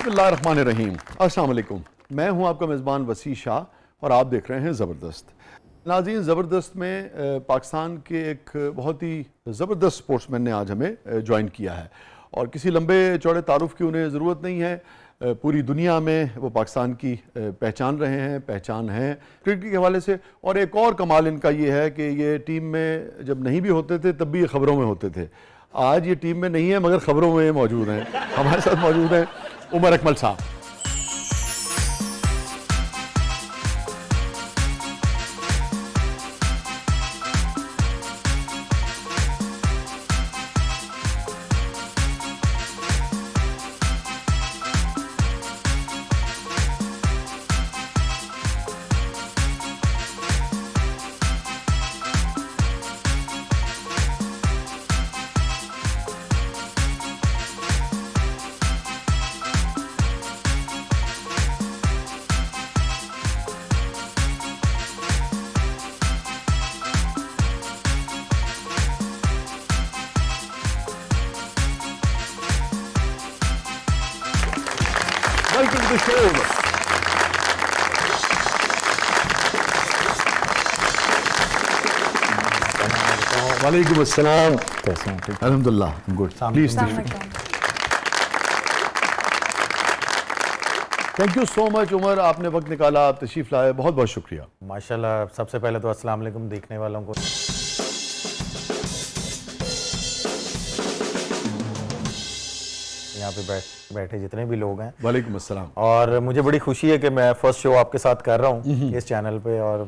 बिस्मिल्लाहिर्रहमानिर्रहीम। अस्सलाम वालेकुम। मैं हूं आपका मेज़बान वसी शाह और आप देख रहे हैं ज़बरदस्त। नाज़रीन, ज़बरदस्त में पाकिस्तान के एक बहुत ही ज़बरदस्त स्पोर्ट्समैन ने आज हमें ज्वाइन किया है और किसी लंबे चौड़े तारुफ की उन्हें ज़रूरत नहीं है। पूरी दुनिया में वो पाकिस्तान की पहचान रहे हैं, पहचान है क्रिकेट के हवाले से। और एक और कमाल इनका ये है कि ये टीम में जब नहीं भी होते थे तब भी ये ख़बरों में होते थे। आज ये टीम में नहीं है मगर ख़बरों में मौजूद हैं। हमारे साथ मौजूद हैं उमर अकमल साहब। Welcome to the show. वालेकुम अस्सलाम। कैसे हैं? ठीक। अल्हम्दुलिल्लाह good. Please thank you so much Umar, आपने वक्त निकाला, आप तशरीफ लाए, बहुत बहुत शुक्रिया। माशाल्लाह। सबसे पहले तो अस्सलाम वालेकुम देखने वालों को। यहाँ पे बैठे जितने भी लोग हैं, वालेकुम अस्सलाम। और मुझे बड़ी खुशी है कि मैं फर्स्ट शो आपके साथ कर रहा हूँ इस चैनल पे, और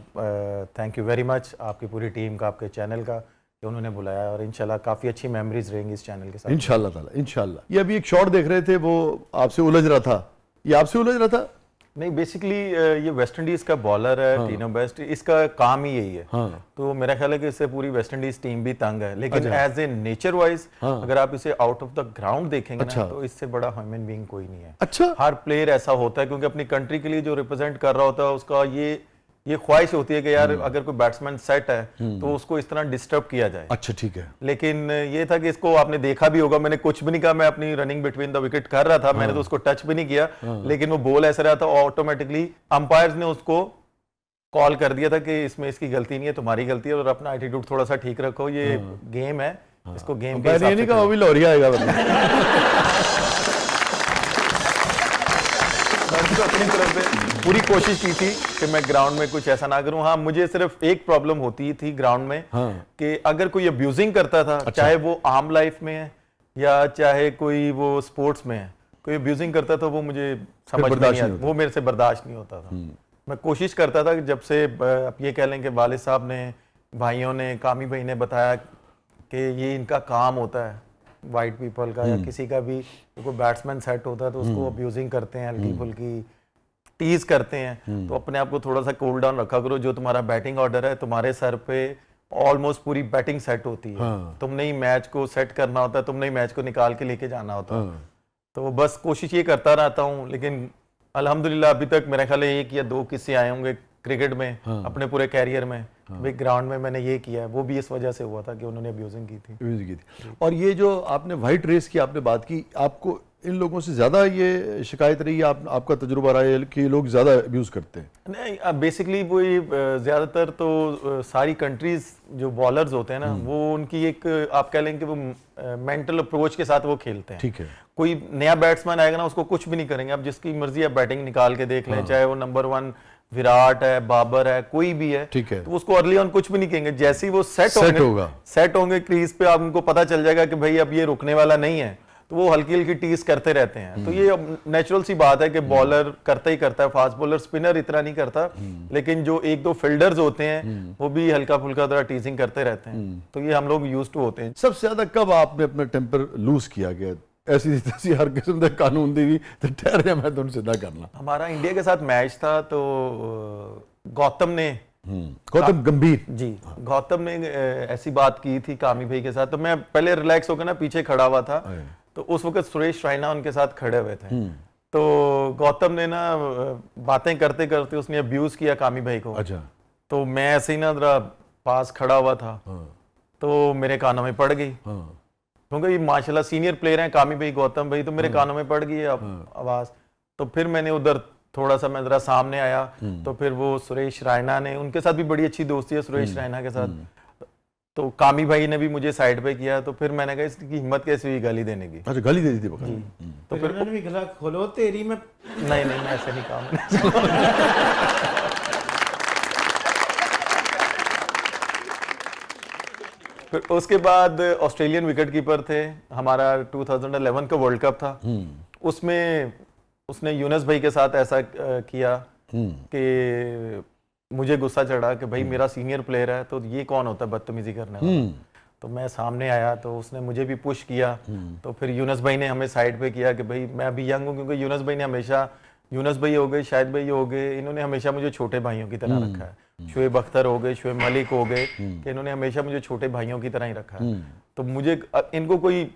थैंक यू वेरी मच आपकी पूरी टीम का, आपके चैनल का कि उन्होंने बुलाया, और इंशाल्लाह काफ़ी अच्छी मेमोरीज रहेंगी इस चैनल के साथ इंशाल्लाह ताला इंशाल्लाह। ये अभी एक शॉट देख रहे थे, वो आपसे उलझ रहा था, ये आपसे उलझ रहा था? नहीं, बेसिकली ये वेस्ट इंडीज का बॉलर है। हाँ। टीनो बेस्ट, इसका काम ही यही है। हाँ। तो मेरा ख्याल है कि इससे पूरी वेस्ट इंडीज टीम भी तंग है, लेकिन एज ए नेचर वाइज अगर आप इसे आउट ऑफ द ग्राउंड देखेंगे ना, तो इससे बड़ा ह्यूमन बीइंग कोई नहीं है। अच्छा। हर प्लेयर ऐसा होता है क्योंकि अपनी कंट्री के लिए जो रिप्रेजेंट कर रहा होता है, उसका ये ख्वाहिश होती है कि यार अगर कोई बैट्समैन सेट है तो उसको इस तरह डिस्टर्ब किया जाए। अच्छा, ठीक है। लेकिन ये था कि इसको आपने देखा भी होगा, मैंने कुछ भी नहीं कहा, मैं अपनी रनिंग बिटवीन द विकेट कर रहा था। मैंने तो उसको टच भी नहीं किया, लेकिन वो बॉल ऐसा रहा था, ऑटोमेटिकली अंपायर्स ने उसको कॉल कर दिया था कि इसमें इसकी गलती नहीं है, तुम्हारी गलती है, और अपना एटीट्यूड थोड़ा सा ठीक रखो, ये गेम है, इसको गेम के हिसाब से वो भी लौरिया आएगा। अपनी तरफ से पूरी कोशिश की थी कि मैं ग्राउंड में कुछ ऐसा ना करूं। हाँ, मुझे सिर्फ एक प्रॉब्लम होती थी ग्राउंड में, कि अगर कोई अब्यूजिंग करता था, चाहे वो आम लाइफ में है या चाहे कोई वो स्पोर्ट्स में है, कोई अब्यूजिंग करता था, वो मुझे समझ में नहीं आता, वो मेरे से बर्दाश्त नहीं होता था। मैं कोशिश करता था कि जब से आप ये कह लें कि वालिद साहब ने, भाइयों ने, कामी भाई ने बताया कि ये इनका काम होता है वाइट पीपल का, या किसी का भी कोई बैट्समैन सेट होता है तो उसको अब्यूजिंग करते हैं, हल्की फुल्की टीज करते हैं, तो अपने आप को थोड़ा सा कूल डाउन रखा करो। जो तुम्हारा बैटिंग ऑर्डर है, तुम्हारे सर पे ऑलमोस्ट पूरी बैटिंग सेट होती है। तुमने ही मैच को सेट करना होता है, तुमने ही मैच को निकाल के लेके जाना होता है। तो बस कोशिश ये करता रहता हूँ, लेकिन अल्हम्दुलिल्लाह अभी तक मेरा ख्याल है 1 या 2 किस्से आए होंगे क्रिकेट में, अपने पूरे कैरियर में। बिग ग्राउंड में मैंने ये किया है, वो भी इस वजह से हुआ था कि उन्होंने अब्यूजिंग की थी। और ये जो आपने वाइट रेस की आपने बात की, आपको इन लोगों से ज्यादा ये शिकायत रही है, आपका तजुर्बा रहा है कि लोग ज्यादा अब्यूज करते हैं? नहीं, बेसिकली वो ज्यादातर तो सारी कंट्रीज जो बॉलर्स होते हैं ना, वो उनकी एक आप कह लेंगे वो मेंटल अप्रोच के साथ वो खेलते हैं। ठीक है। कोई नया बैट्समैन आएगा ना, उसको कुछ भी नहीं करेंगे, आप जिसकी मर्जी आप बैटिंग निकाल के देख लें, चाहे वो नंबर 1 विराट है, बाबर है, कोई भी है, ठीक है, तो उसको अर्ली ऑन कुछ भी नहीं कहेंगे। जैसे ही वो सेट होंगे क्रीज पे, आप उनको पता चल जाएगा कि भाई अब ये रुकने वाला नहीं है, तो वो हल्की हल्की टीज करते रहते हैं। तो ये नेचुरल सी बात है कि बॉलर करता ही करता है, फास्ट बॉलर, स्पिनर इतना नहीं करता, लेकिन जो 1-2 फील्डर्स होते हैं वो भी हल्का फुल्का तरह टीजिंग करते रहते हैं। तो ये हम लोग यूज्ड टू होते हैं। सबसे ज्यादा कब आपने अपना टेम्पर लूज किया गया? ऐसी हर किस्म का कानून दी तो ठहर जा, मैं तुम सीधा करना। हमारा इंडिया के साथ मैच था, तो गौतम गंभीर जी, गौतम ने ऐसी बात की थी कामी भाई के साथ, तो मैं पहले रिलैक्स होकर ना पीछे खड़ा हुआ था, तो उस वक्त सुरेश रैना उनके साथ खड़े हुए थे। तो गौतम ने ना बातें करते करते उसने अब्यूज किया कामी भाई को। अच्छा। तो मैं ऐसे ही ना जरा पास खड़ा हुआ था, तो मेरे कानों में पड़ गई, क्योंकि ये माशाल्लाह सीनियर प्लेयर हैं कामी भाई, गौतम भाई, तो मेरे कानों में पड़ गई आवाज। तो फिर मैंने उधर थोड़ा सा मैं जरा सामने आया, तो फिर वो सुरेश रैना ने, उनके साथ भी बड़ी अच्छी दोस्ती है सुरेश रैना के साथ, तो कामी भाई ने भी मुझे साइड पे किया, तो फिर मैंने कहा इसकी हिम्मत कैसे हुई गाली देने की। अच्छा, गाली दे दी थी बका। तो फिर उन्होंने भी गला खोलो तेरी में। नहीं नहीं, मैं ऐसे नहीं काम फिर उसके बाद ऑस्ट्रेलियन विकेट कीपर थे, हमारा 2011 का वर्ल्ड कप था, उसमें उसने यूनस भाई के साथ ऐसा किया कि मुझे गुस्सा चढ़ा कि भाई मेरा सीनियर प्लेयर है तो ये कौन होता है बदतमीजी करने वाला। तो मैं सामने आया तो उसने मुझे भी पुश किया, तो फिर यूनस भाई ने हमें साइड पे किया कि भाई मैं अभी यंग हूँ, क्योंकि यूनस भाई ने हमेशा, यूनस भाई हो गए, शाहिद भाई हो गए, इन्होंने हमेशा मुझे छोटे भाइयों की तरह रखा है। शुएब अख्तर हो गए, शुएब मलिक हो गए, कि इन्होंने हमेशा मुझे छोटे भाइयों की तरह ही रखा है। तो मुझे इनको कोई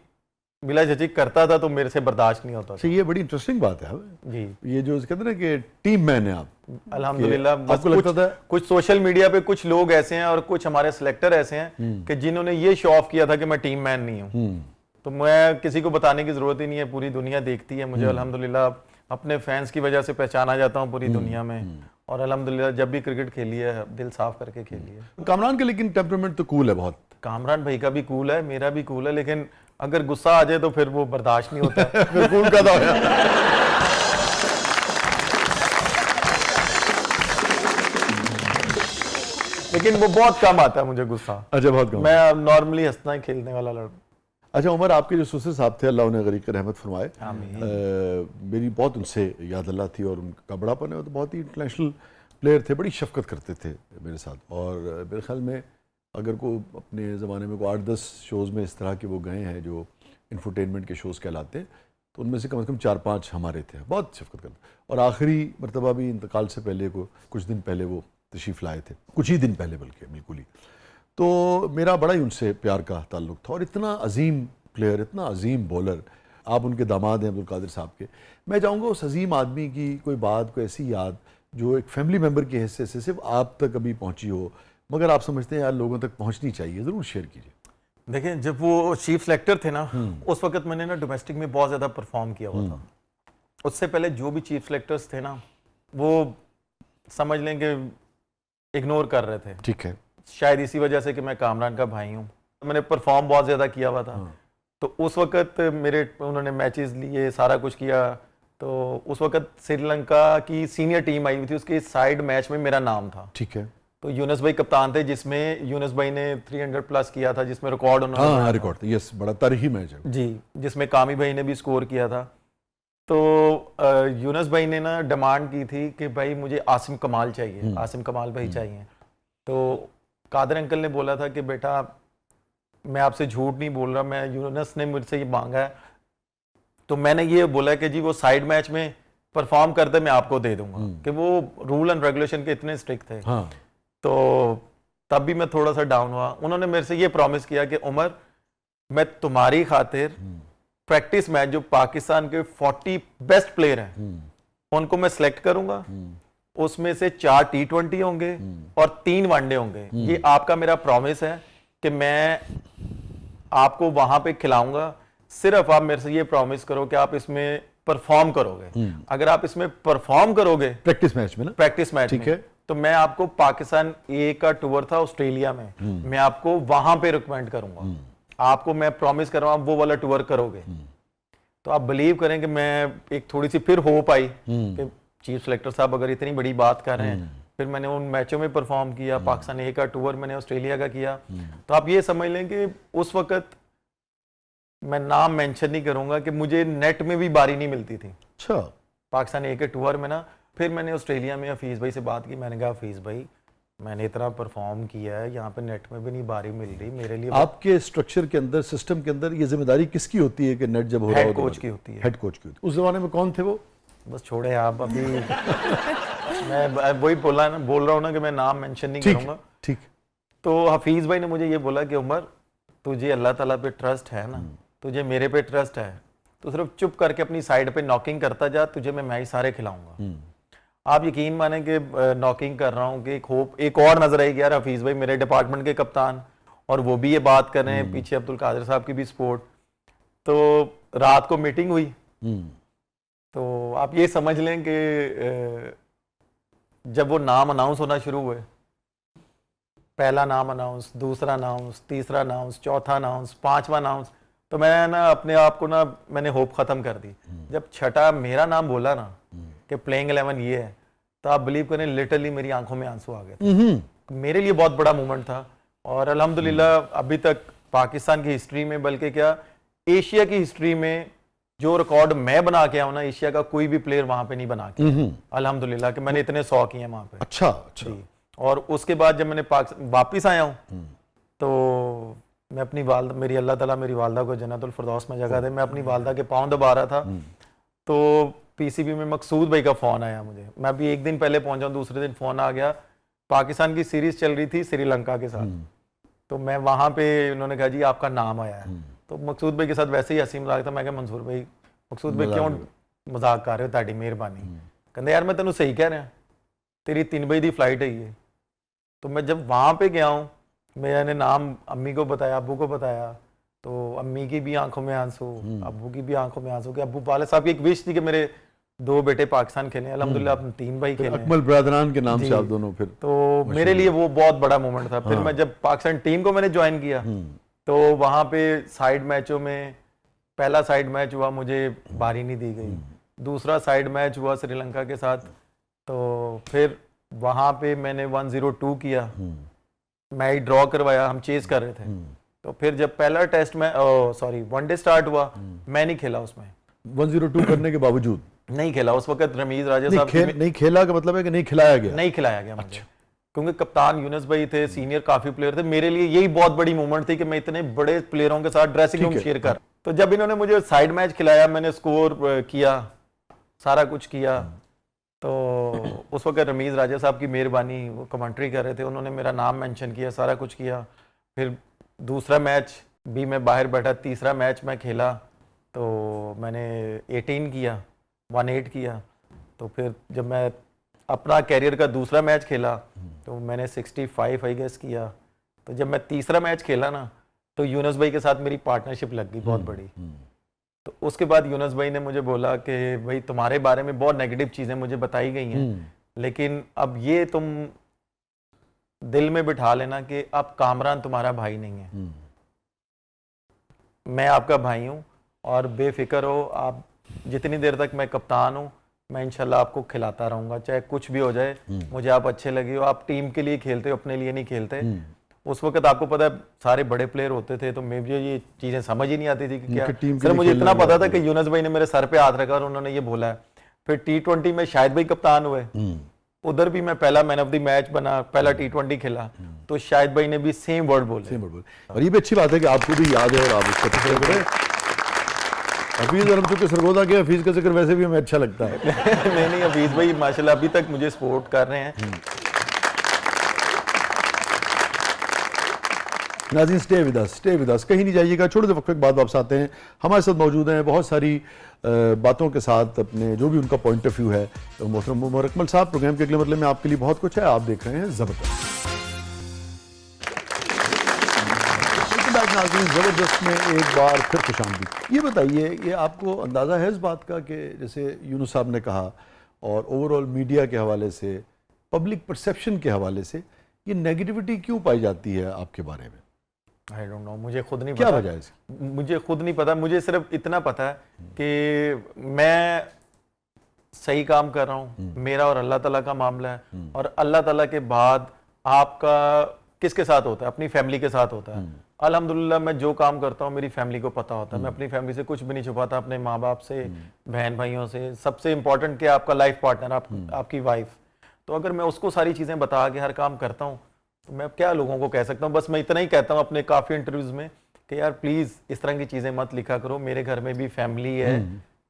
मिला झिझक करता था तो मेरे से बर्दाश्त नहीं होता था। ये बड़ी इंटरेस्टिंग बात है जी, ये जो कहते हैं ना कि टीम मैन है आप। अल्हम्दुलिल्लाह। बस आपको लगता था कुछ सोशल मीडिया पे कुछ लोग ऐसे हैं और कुछ हमारे सिलेक्टर ऐसे हैं कि जिन्होंने ये शो ऑफ किया था कि मैं टीम मैन नहीं हूँ। तो मैं किसी को बताने की जरूरत ही नहीं है, पूरी दुनिया देखती है मुझे। अल्हम्दुलिल्लाह अपने फैंस की वजह से पहचाना जाता हूँ पूरी दुनिया में, और अल्हम्दुलिल्लाह जब भी क्रिकेट खेली है दिल साफ करके खेली है। कामरान के लेकिन टेम्परामेंट तो कूल है बहुत। कामरान भाई का भी कूल है, मेरा भी कूल है, लेकिन अगर गुस्सा आ जाए तो फिर वो बर्दाश्त नहीं होता है। फिर कूल का दौर है। लेकिन वो बहुत कम आता है मुझे गुस्सा। अच्छा, बहुत कम। मैं नॉर्मली हंसना ही खेलने वाला लड़का। अच्छा उमर, आपके जो ससुर साहब थे, अल्लाह उन्हें गरीब रहमत फरमाए, आमीन। मेरी बहुत उनसे याद अल्लाह थी, और उनका बड़ापन है तो बहुत ही इंटरनेशनल प्लेयर थे, बड़ी शफकत करते थे मेरे साथ। और मेरे ख्याल में अगर को अपने ज़माने में को 8-10 शोज़ में इस तरह के वो गए हैं जो इंफोटेनमेंट के शोज़ कहलाते हैं, तो उनमें से कम 4-5 हमारे थे। बहुत शफकत करते, और आखिरी मरतबा भी इंतकाल से पहले को कुछ दिन पहले वो तशरीफ़ लाए थे, कुछ ही दिन पहले बल्कि बिल्कुल ही। तो मेरा बड़ा ही उनसे प्यार का ताल्लुक़ था, और इतना अजीम प्लेयर, इतना अजीम बॉलर। आप उनके दामाद हैं अब्दुल कादिर साहब के। मैं चाहूँगा उस अजीम आदमी की कोई बात, कोई ऐसी याद जो एक फैमिली मेम्बर के हिस्से से सिर्फ आप तक अभी पहुँची हो, मगर आप समझते हैं यार लोगों तक पहुँचनी चाहिए, ज़रूर शेयर कीजिए। देखिए, जब वो चीफ सेलेक्टर थे ना, उस वक्त मैंने ना डोमेस्टिक में बहुत ज़्यादा परफॉर्म किया हुआ था। उससे पहले जो भी चीफ सेलेक्टर्स थे ना, वो समझ लें कि इग्नोर कर रहे थे। ठीक है। शायद इसी वजह से कि मैं कामरान का भाई हूँ, मैंने परफॉर्म बहुत ज़्यादा किया हुआ था। तो उस वक्त मेरे उन्होंने मैचेस लिए, सारा कुछ किया। तो उस वक्त श्रीलंका की सीनियर टीम आई हुई थी, उसके साइड मैच में मेरा नाम था। ठीक है। तो यूनस भाई कप्तान थे, जिसमें यूनस भाई ने 300 प्लस किया था, जिसमें रिकॉर्ड उन्होंने, हाँ रिकॉर्ड, यस, बड़ा तारीखी मैच है जी, जिसमें कामी भाई ने भी स्कोर किया था। तो यूनस भाई ने ना डिमांड की थी कि भाई मुझे आसिम कमाल चाहिए, आसिम कमाल भाई चाहिए। तो कादर अंकल ने बोला था कि बेटा मैं आपसे झूठ नहीं बोल रहा, मैं यूनस ने मुझसे ये मांगा है। तो मैंने ये बोला कि जी वो साइड मैच में परफॉर्म करते मैं आपको दे दूंगा, कि वो रूल एंड रेगुलेशन के इतने स्ट्रिक्ट थे। हाँ। तो तब भी मैं थोड़ा सा डाउन हुआ। उन्होंने मेरे से ये प्रॉमिस किया कि उमर, मैं तुम्हारी खातिर प्रैक्टिस मैच जो पाकिस्तान के 40 बेस्ट प्लेयर हैं उनको मैं सिलेक्ट करूंगा, उसमें से 4 T20 होंगे और 3 वनडे होंगे। ये आपका मेरा प्रॉमिस है कि मैं आपको वहां पे खिलाऊंगा, सिर्फ आप मेरे से ये प्रॉमिस करो कि आप इसमें परफॉर्म करोगे। अगर आप इसमें परफॉर्म करोगे प्रैक्टिस मैच में ना, प्रैक्टिस मैच ठीक में, है, तो मैं आपको पाकिस्तान ए का टूर था ऑस्ट्रेलिया में, मैं आपको वहां पे रिकमेंड करूंगा। आपको मैं प्रॉमिस कर रहा हूं आप वो वाला टूर करोगे। तो आप बिलीव करें कि मैं एक थोड़ी सी फिर होप आई कि चीफ सेलेक्टर साहब अगर इतनी बड़ी बात कर रहे हैं। फिर मैंने उन मैचों में परफॉर्म किया, पाकिस्तान ए का टूर मैंने ऑस्ट्रेलिया का किया। तो आप ये समझ लें कि उस वक्त मैं नाम मेंशन नहीं करूंगा कि मुझे नेट में भी बारी नहीं मिलती थी। अच्छा। पाकिस्तान ए के टूर में ना, फिर मैंने ऑस्ट्रेलिया में हफीज़ भाई से बात की। मैंने कहा हफीज़ भाई, मैंने इतना परफॉर्म किया है, यहाँ पे नेट में भी नहीं बारी मिल रही मेरे लिए। आपके स्ट्रक्चर के अंदर, सिस्टम के अंदर ये जिम्मेदारी किसकी होती है कि नेट जब हो रहा हो? हेड कोच की होती है। हेड कोच की होती है। उस जमाने में कौन थे वो? बस छोड़े आप अभी। मैं वही बोल रहा हूँ ना कि मैं नाम मेंशन नहीं करूंगा। ठीक। तो हफीज़ भाई ने मुझे ये बोला कि उमर, तुझे अल्लाह ताला पे ट्रस्ट है ना, तुझे मेरे पे ट्रस्ट है, तो सिर्फ चुप करके अपनी साइड पे नॉकिंग करता जा, तुझे मैं मैच सारे खिलाऊंगा। आप यकीन माने कि नॉकिंग कर रहा हूँ कि एक और नजर आई कि यार हफीज़ भाई मेरे डिपार्टमेंट के कप्तान, और वो भी ये बात कर रहे हैं, पीछे अब्दुल कादिर साहब की भी सपोर्ट। तो रात को मीटिंग हुई, तो आप ये समझ लें कि जब वो नाम अनाउंस होना शुरू हुए, पहला नाम अनाउंस, दूसरा अनाउंस, तीसरा अनाउंस, चौथा अनाउंस, पांचवा अनाउंस, तो मैं ना अपने आप को ना मैंने होप खत्म कर दी। जब छठा मेरा नाम बोला ना कि प्लेइंग 11 ये है, तो आप बिलीव करें लिटरली मेरी आंखों में आंसू आ गए थे। मेरे लिए बहुत बड़ा मोमेंट था और अल्हम्दुलिल्लाह अभी तक पाकिस्तान की हिस्ट्री में, बल्कि क्या एशिया की हिस्ट्री में जो रिकॉर्ड मैं बना के आऊं ना, एशिया का कोई भी प्लेयर वहां पे नहीं बना के, अल्हम्दुलिल्लाह कि मैंने इतने 100 किए वहां पे। अच्छा जी। और उसके बाद जब मैंने वापिस आया हूँ तो मैं अपनी वालदा, मेरी अल्लाह ताला मेरी वालदा को जन्नतुल फिरदौस में जगह दे, मैं अपनी वालदा के पाँव दबा रहा था तो पीसीबी में मकसूद भाई का फोन आया मुझे। मैं अभी एक दिन पहले पहुंचा, दूसरे दिन फोन आ गया। पाकिस्तान की सीरीज चल रही थी श्रीलंका के साथ, तो मैं वहां पे, उन्होंने कहा जी आपका नाम आया है। तो मकसूद भाई के साथ वैसे ही हंसी मजाक था। मैं कहा मंसूर भाई, मकसूद भाई क्यों मजाक कर रहे हो, ताड़ी मेहरबानी। कहते यार मैं तेन सही कह रहा, तेरी 3 बजे की फ्लाइट है ये। तो मैं जब वहां पे गया हूँ, मैंने नाम अम्मी को बताया, अब्बू को बताया, तो अम्मी की भी आंखों में आंसू, अब्बू की भी आंखों में आंसू। कि अब्बू वाले साहब की एक विश थी कि मेरे 2 बेटे पाकिस्तान खेले, अल्हम्दुलिल्लाह अपने 3 भाई खेले। अकमल ब्रदरान के नाम से आप दोनों फिर, तो मेरे लिए वो बहुत बड़ा मोमेंट था। फिर मैं जब पाकिस्तान टीम को मैंने ज्वाइन किया तो वहां पे साइड मैचों में, पहला साइड मैच हुआ मुझे बारी नहीं दी गई, दूसरा साइड मैच हुआ श्रीलंका के साथ, तो फिर वहां पे मैंने 102 किया, मैच ड्रॉ करवाया, हम चेस कर रहे थे। तो फिर जब पहला टेस्ट में वनडे स्टार्ट हुआ, मैं नहीं खेला उसमें। 102 करने के बावजूद नहीं खेला उस वक्त। रमीज राजा साहब नहीं खेला का मतलब है कि नहीं खिलाया गया? नहीं खिलाया गया मुझे, क्योंकि कप्तान यूनुस भाई थे, सीनियर काफी प्लेयर थे। मेरे लिए यही बहुत बड़ी मूवमेंट थी कि मैं इतने बड़े प्लेयरों के साथ ड्रेसिंग रूम शेयर कर। तो जब इन्होंने मुझे साइड मैच खिलाया, मैंने स्कोर किया, सारा कुछ किया, तो उस वक्त रमीज राजा साहब की मेहरबानी, वो कमेंट्री कर रहे थे, उन्होंने मेरा नाम मेंशन किया, सारा कुछ किया। फिर दूसरा मैच भी मैं बाहर बैठा, तीसरा मैच मैं खेला तो मैंने 18 किया, 18 किया। तो फिर जब मैं अपना कैरियर का दूसरा मैच खेला तो मैंने 65 आई गेस किया। तो जब मैं तीसरा मैच खेला ना, तो यूनुस भाई के साथ मेरी पार्टनरशिप लग गई बहुत बड़ी। तो उसके बाद यूनुस भाई ने मुझे बोला कि भाई तुम्हारे बारे में बहुत नेगेटिव चीज़ें मुझे बताई गई हैं, लेकिन अब ये तुम दिल में बिठा लेना कि अब कामरान तुम्हारा भाई नहीं है, मैं आपका भाई हूँ, और बेफिक्र हो आप, जितनी देर तक मैं कप्तान हूँ मैं इंशाल्लाह आपको खिलाता रहूँगा, चाहे कुछ भी हो जाए, मुझे आप अच्छे लगे हो। आप टीम के लिए खेलते हो, अपने लिए नहीं खेलते। उस वक्त आपको पता है सारे बड़े प्लेयर होते थे, तो मुझे ये चीज़ें समझ ही नहीं आती थी कि क्या। सर मुझे इतना पता था कि यूनुस भाई ने मेरे सर पे हाथ रखा और उन्होंने ये बोला है। फिर T20 में शाहिद भाई कप्तान हुए, उधर भी मैं पहला मैन ऑफ द मैच बना, पहला T20 खेला, तो शाहिद भाई ने भी सेम वर्ड बोले। और ये भी अच्छी बात है कि आपको भी याद है और आप उसको पसंद करें। हफीज और चूंकि सरगोदा के हफीज का जिक्र वैसे भी हमें अच्छा लगता है। नहीं हफीज भाई माशाल्लाह अभी तक मुझे सपोर्ट कर रहे हैं। नाज़रीन स्टे विद अस, कहीं नहीं जाइएगा, छोटे से वक्फे के बाद वापस आते हैं। हमारे साथ मौजूद हैं बहुत सारी बातों के साथ, अपने जो भी उनका पॉइंट ऑफ व्यू है, मोहतरम उमर अकमल साहब। प्रोग्राम के अगले मतलब में आपके लिए बहुत कुछ है, आप देख रहे हैं ज़बरदस्त। नाज़रीन ज़बरदस्त में एक बार फिर खुशामदीद। ये बताइए, ये आपको अंदाज़ा है इस बात का कि जैसे यूनुस साहब ने कहा, और ओवरऑल मीडिया के हवाले से, पब्लिक परसेप्शन के हवाले से, ये नेगेटिविटी क्यों पाई जाती है आपके बारे में? आई डोंट नो, मुझे खुद नहीं क्या पता। वजह है इसकी? मुझे खुद नहीं पता। मुझे सिर्फ इतना पता है कि मैं सही काम कर रहा हूँ, मेरा और अल्लाह ताला का मामला है, और अल्लाह ताला के बाद आपका किसके साथ होता है? अपनी फैमिली के साथ होता है। अल्हम्दुलिल्लाह मैं जो काम करता हूँ मेरी फैमिली को पता होता है। मैं अपनी फैमिली से कुछ भी नहीं छुपाता, अपने माँ बाप से, बहन भाइयों से। सबसे इंपॉर्टेंट क्या, आपका लाइफ पार्टनर, आपकी वाइफ। तो अगर मैं उसको सारी चीज़ें बता के हर काम करता हूँ तो मैं क्या लोगों को कह सकता हूँ? बस मैं इतना ही कहता हूँ अपने काफ़ी इंटरव्यूज़ में कि यार प्लीज़ इस तरह की चीज़ें मत लिखा करो। मेरे घर में भी फैमिली है,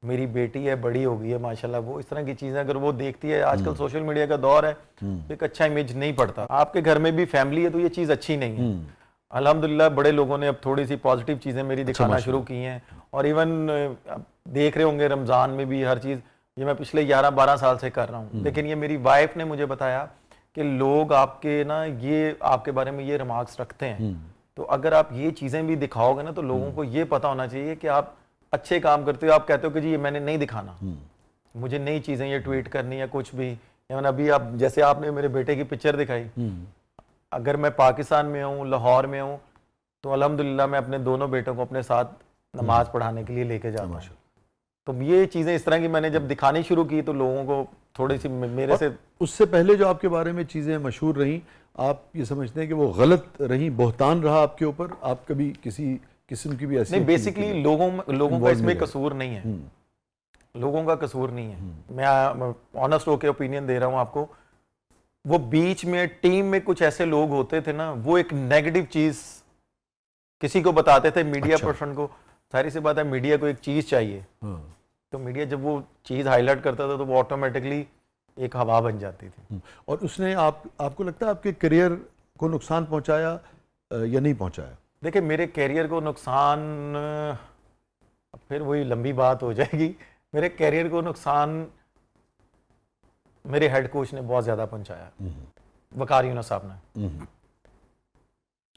मेरी बेटी है, बड़ी हो गई है माशाल्लाह, वो इस तरह की चीज़ें अगर वो देखती है, आजकल सोशल मीडिया का दौर है, तो एक अच्छा इमेज नहीं पड़ता। आपके घर में भी फैमिली है तो ये चीज़ अच्छी नहीं है। अल्हम्दुलिल्लाह बड़े लोगों ने अब थोड़ी सी पॉजिटिव चीज़ें मेरी दिखाना शुरू की हैं, और इवन देख रहे होंगे रमज़ान में भी हर चीज़, ये मैं पिछले 11-12 साल से कर रहा हूँ। लेकिन ये मेरी वाइफ ने मुझे बताया कि लोग आपके ना ये आपके बारे में ये रिमार्क्स रखते हैं, तो अगर आप ये चीज़ें भी दिखाओगे ना तो लोगों को ये पता होना चाहिए कि आप अच्छे काम करते हो। आप कहते हो कि जी ये मैंने नहीं दिखाना, मुझे नई चीजें ये ट्वीट करनी या कुछ भी, इवन अभी आप जैसे आपने मेरे बेटे की पिक्चर दिखाई, अगर मैं पाकिस्तान में हूँ, लाहौर में हूँ, तो अल्हम्दुलिल्लाह मैं अपने दोनों बेटों को अपने साथ नमाज पढ़ाने के लिए लेके जाता हूँ। तो ये चीजें इस तरह की मैंने जब दिखानी शुरू की तो लोगों को थोड़ी सी मेरे से, उससे पहले जो आपके बारे में चीज़ें मशहूर रहीं, आप ये समझते हैं कि वो गलत रहीं, बहतान रहा आपके ऊपर, आप कभी किसी किस्म की भी ऐसी नहीं, बेसिकली लोगों का इसमें कसूर नहीं है, लोगों का कसूर नहीं है। मैं ऑनेस्ट होकर ओपिनियन दे रहा हूँ आपको। वो बीच में टीम में कुछ ऐसे लोग होते थे ना, वो एक नेगेटिव चीज किसी को बताते थे, मीडिया पर्सन को। सारी सी बात है, मीडिया को एक चीज चाहिए, तो मीडिया जब वो चीज हाईलाइट करता था तो वो ऑटोमेटिकली एक हवा बन जाती थी। और उसने आपको लगता है आपके करियर को नुकसान पहुंचाया या नहीं पहुंचाया? देखिए, मेरे कैरियर को नुकसान, फिर वही लंबी बात हो जाएगी। मेरे कैरियर को नुकसान मेरे हेड कोच ने बहुत ज्यादा पहुंचाया, वकार यूनुस साहब ने,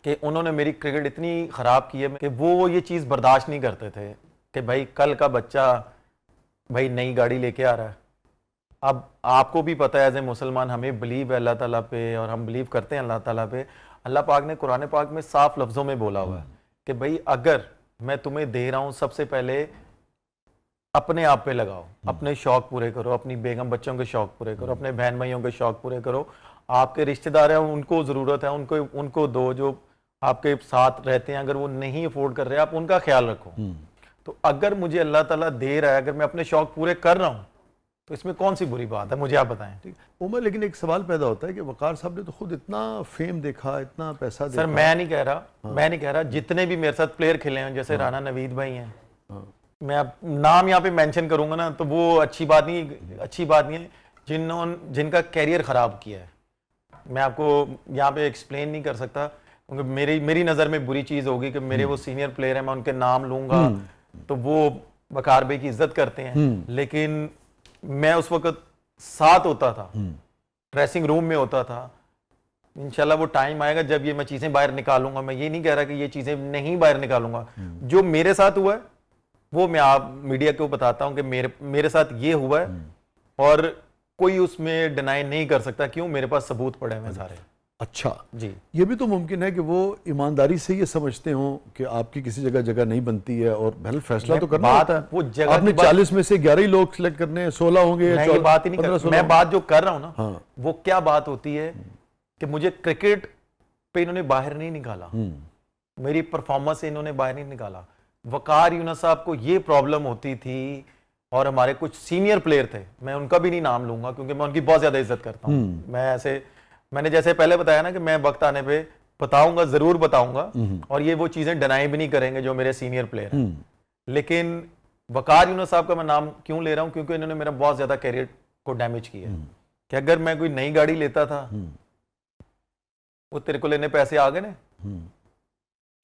कि उन्होंने मेरी क्रिकेट इतनी खराब की है कि वो ये चीज बर्दाश्त नहीं करते थे कि भाई कल का बच्चा भाई नई गाड़ी लेके आ रहा है। अब आपको भी पता है एज ए मुसलमान हमें बिलीव है अल्लाह ताला पे, और हम बिलीव करते हैं अल्लाह ताला पे। अल्लाह पाक ने कुरान पाक में साफ लफ्जों में बोला हुआ है कि भाई अगर मैं तुम्हें दे रहा हूं, सबसे पहले अपने आप पे लगाओ, अपने शौक पूरे करो, अपनी बेगम बच्चों के शौक पूरे करो, अपने बहन भाइयों के शौक पूरे करो, आपके रिश्तेदार हैं उनको जरूरत है, उनको दो, जो आपके साथ रहते हैं अगर वो नहीं अफोर्ड कर रहे आप उनका ख्याल रखो। तो अगर मुझे अल्लाह ताला दे रहा है, अगर मैं अपने शौक पूरे कर रहा हूं, तो इसमें कौन सी बुरी बात है, मुझे आप बताएं। ठीक उमर, लेकिन एक सवाल पैदा होता है कि वकार साहब ने तो खुद इतना फेम देखा, इतना पैसा देखा। सर मैं नहीं कह रहा जितने भी मेरे साथ प्लेयर खेले हैं, जैसे राणा नवीद भाई हैं, मैं अब नाम यहाँ पे मेंशन करूंगा ना तो वो अच्छी बात नहीं है, जिनका कैरियर खराब किया है। मैं आपको यहाँ पे एक्सप्लेन नहीं कर सकता, क्योंकि मेरी नज़र में बुरी चीज़ होगी कि मेरे वो सीनियर प्लेयर हैं, मैं उनके नाम लूंगा तो वो वकार भाई की इज्जत करते हैं, लेकिन मैं उस वक्त साथ होता था, ड्रेसिंग रूम में होता था। इंशाल्लाह वो टाइम आएगा जब ये मैं चीज़ें बाहर निकालूंगा। मैं ये नहीं कह रहा कि ये चीज़ें नहीं बाहर निकालूंगा, जो मेरे साथ हुआ है वो मैं आप मीडिया को बताता हूं कि मेरे साथ ये हुआ है, और कोई उसमें डिनाई नहीं कर सकता। क्यों? मेरे पास सबूत पड़े हैं सारे। अच्छा जी, ये भी तो मुमकिन है कि वो ईमानदारी से ये समझते हो कि आपकी किसी जगह नहीं बनती है, और पहले फैसला तो करना होता है। वो जगह आपने 40 में से 11 ही लोग सिलेक्ट करने हैं, 16 होंगे, मैं ये बात ही नहीं कर, मैं बात जो कर रहा हूं ना, हाँ। वो क्या बात होती है कि मुझे क्रिकेट पे इन्होंने बाहर नहीं निकाला, मेरी परफॉर्मेंस से इन्होंने बाहर नहीं निकाला। वकार यूनुस साहब को ये प्रॉब्लम होती थी, और हमारे कुछ सीनियर प्लेयर थे, मैं उनका भी नहीं नाम लूंगा क्योंकि मैं उनकी बहुत ज्यादा इज्जत करता हूं। मैंने जैसे पहले बताया ना कि मैं वक्त आने पे बताऊंगा, जरूर बताऊंगा, और ये वो चीजें डिनाई भी नहीं करेंगे जो मेरे सीनियर प्लेयर हैं। लेकिन वकार यूनुस साहब का मैं नाम क्यों ले रहा हूं? क्योंकि इन्होंने मेरा बहुत ज्यादा कैरियर को डैमेज किया है। कि अगर मैं कोई नई गाड़ी लेता था, वो तेरे को लेने पैसे आ गए ना।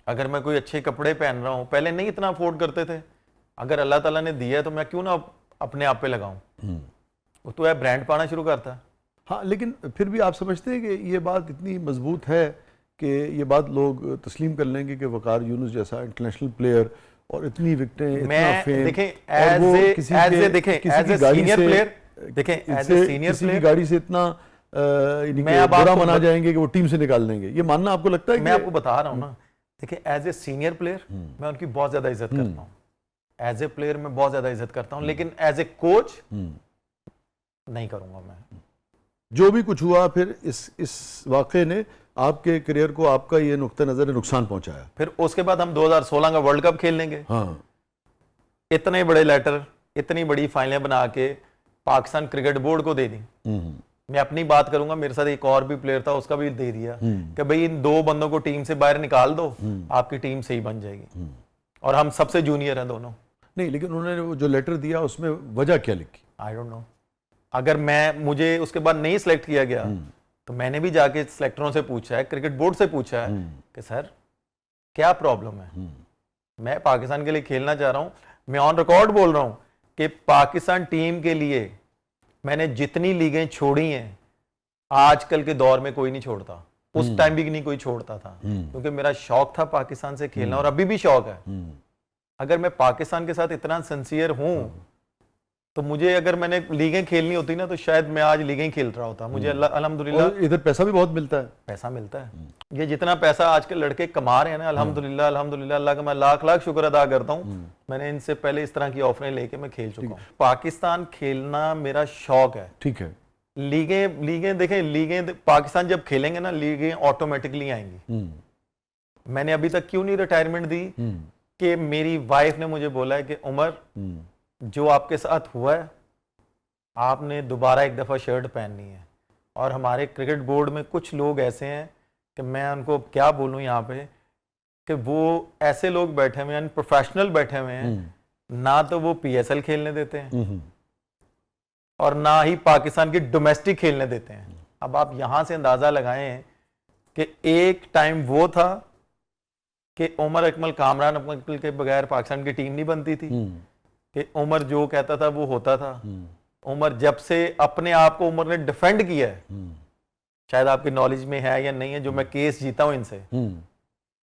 अगर मैं कोई अच्छे कपड़े पहन रहा हूं, पहले नहीं इतना अफोर्ड करते थे, अगर अल्लाह ताला ने दिया है तो मैं क्यों ना अपने आप पे लगाऊं। वो तो है ब्रांड पाना शुरू करता है। हाँ, लेकिन फिर भी आप समझते हैं कि ये बात इतनी मजबूत है कि ये बात लोग तस्लीम कर लेंगे कि वकार यूनुस जैसा इंटरनेशनल प्लेयर और इतनी विकेटें, इतना फेम, देखें एज ए सीनियर प्लेयर, देखें एज ए सीनियर प्लेयर गाड़ी से इतना बुरा मना जाएंगे कि वो टीम से निकाल देंगे, ये मानना आपको लगता है? मैं आपको बता रहा हूं ना, देखिए एज ए सीनियर प्लेयर मैं उनकी बहुत ज्यादा इज्जत करता हूं, एज ए प्लेयर मैं बहुत ज्यादा इज्जत करता हूं, लेकिन एज ए कोच नहीं करूंगा मैं। जो भी कुछ हुआ, फिर इस वाक़े ने आपके करियर को, आपका ये नुक्ता नजर नुकसान पहुंचाया। फिर उसके बाद हम 2016 का वर्ल्ड कप खेल लेंगे। हाँ, इतने बड़े लेटर, इतनी बड़ी फाइलें बना के पाकिस्तान क्रिकेट बोर्ड को दे दी। मैं अपनी बात करूंगा, मेरे साथ एक और भी प्लेयर था, उसका भी दे दिया कि भाई इन 2 बंदों को टीम से बाहर निकाल दो, आपकी टीम सही बन जाएगी, और हम सबसे जूनियर हैं दोनों। नहीं, लेकिन उन्होंने वो जो लेटर दिया उसमें वजह क्या लिखी? I don't know. अगर मुझे उसके बाद नहीं सिलेक्ट किया गया तो मैंने भी जाके सिलेक्टरों से पूछा है, क्रिकेट बोर्ड से पूछा है कि सर क्या प्रॉब्लम है, मैं पाकिस्तान के लिए खेलना चाह रहा हूं। मैं ऑन रिकॉर्ड बोल रहा हूं कि पाकिस्तान टीम के लिए मैंने जितनी लीगें छोड़ी हैं, आजकल के दौर में कोई नहीं छोड़ता, उस टाइम भी नहीं कोई छोड़ता था, क्योंकि मेरा शौक था पाकिस्तान से खेलना, और अभी भी शौक है। अगर मैं पाकिस्तान के साथ इतना सिंसियर हूं तो मुझे अगर मैंने लीगें खेलनी होती ना तो शायद मैं आज लीगें ही खेल रहा होता। मुझे अल्हम्दुलिल्लाह और इधर पैसा भी बहुत मिलता है। पैसा मिलता है। ये जितना पैसा आज के लड़के कमा रहे हैं ना, अल्हम्दुलिल्लाह अल्हम्दुलिल्लाह, अल्लाह का मैं लाख लाख शुक्र अदा करता हूँ। मैंने इनसे पहले इस तरह की ऑफरें लेके मैं खेल चुका हूँ। पाकिस्तान खेलना मेरा शौक है। ठीक है। लीगें देखें, लीगें पाकिस्तान जब खेलेंगे ना, लीगें ऑटोमेटिकली आएंगी। मैंने अभी तक क्यों नहीं रिटायरमेंट दी कि मेरी वाइफ ने मुझे बोला है कि उमर, जो आपके साथ हुआ है, आपने दोबारा एक दफा शर्ट पहननी है। और हमारे क्रिकेट बोर्ड में कुछ लोग ऐसे हैं कि मैं उनको क्या बोलूं यहाँ पे, कि वो ऐसे लोग बैठे हुए हैं, प्रोफेशनल बैठे हुए हैं, ना तो वो PSL खेलने देते हैं और ना ही पाकिस्तान की डोमेस्टिक खेलने देते हैं। अब आप यहां से अंदाजा लगाएं कि एक टाइम वो था कि उमर अकमल, कामरान अकमल के बगैर पाकिस्तान की टीम नहीं बनती थी, कि उमर जो कहता था वो होता था। उमर जब से अपने आप को उमर ने डिफेंड किया है, शायद आपकी नॉलेज में है या नहीं है, जो मैं केस जीता हूं इनसे,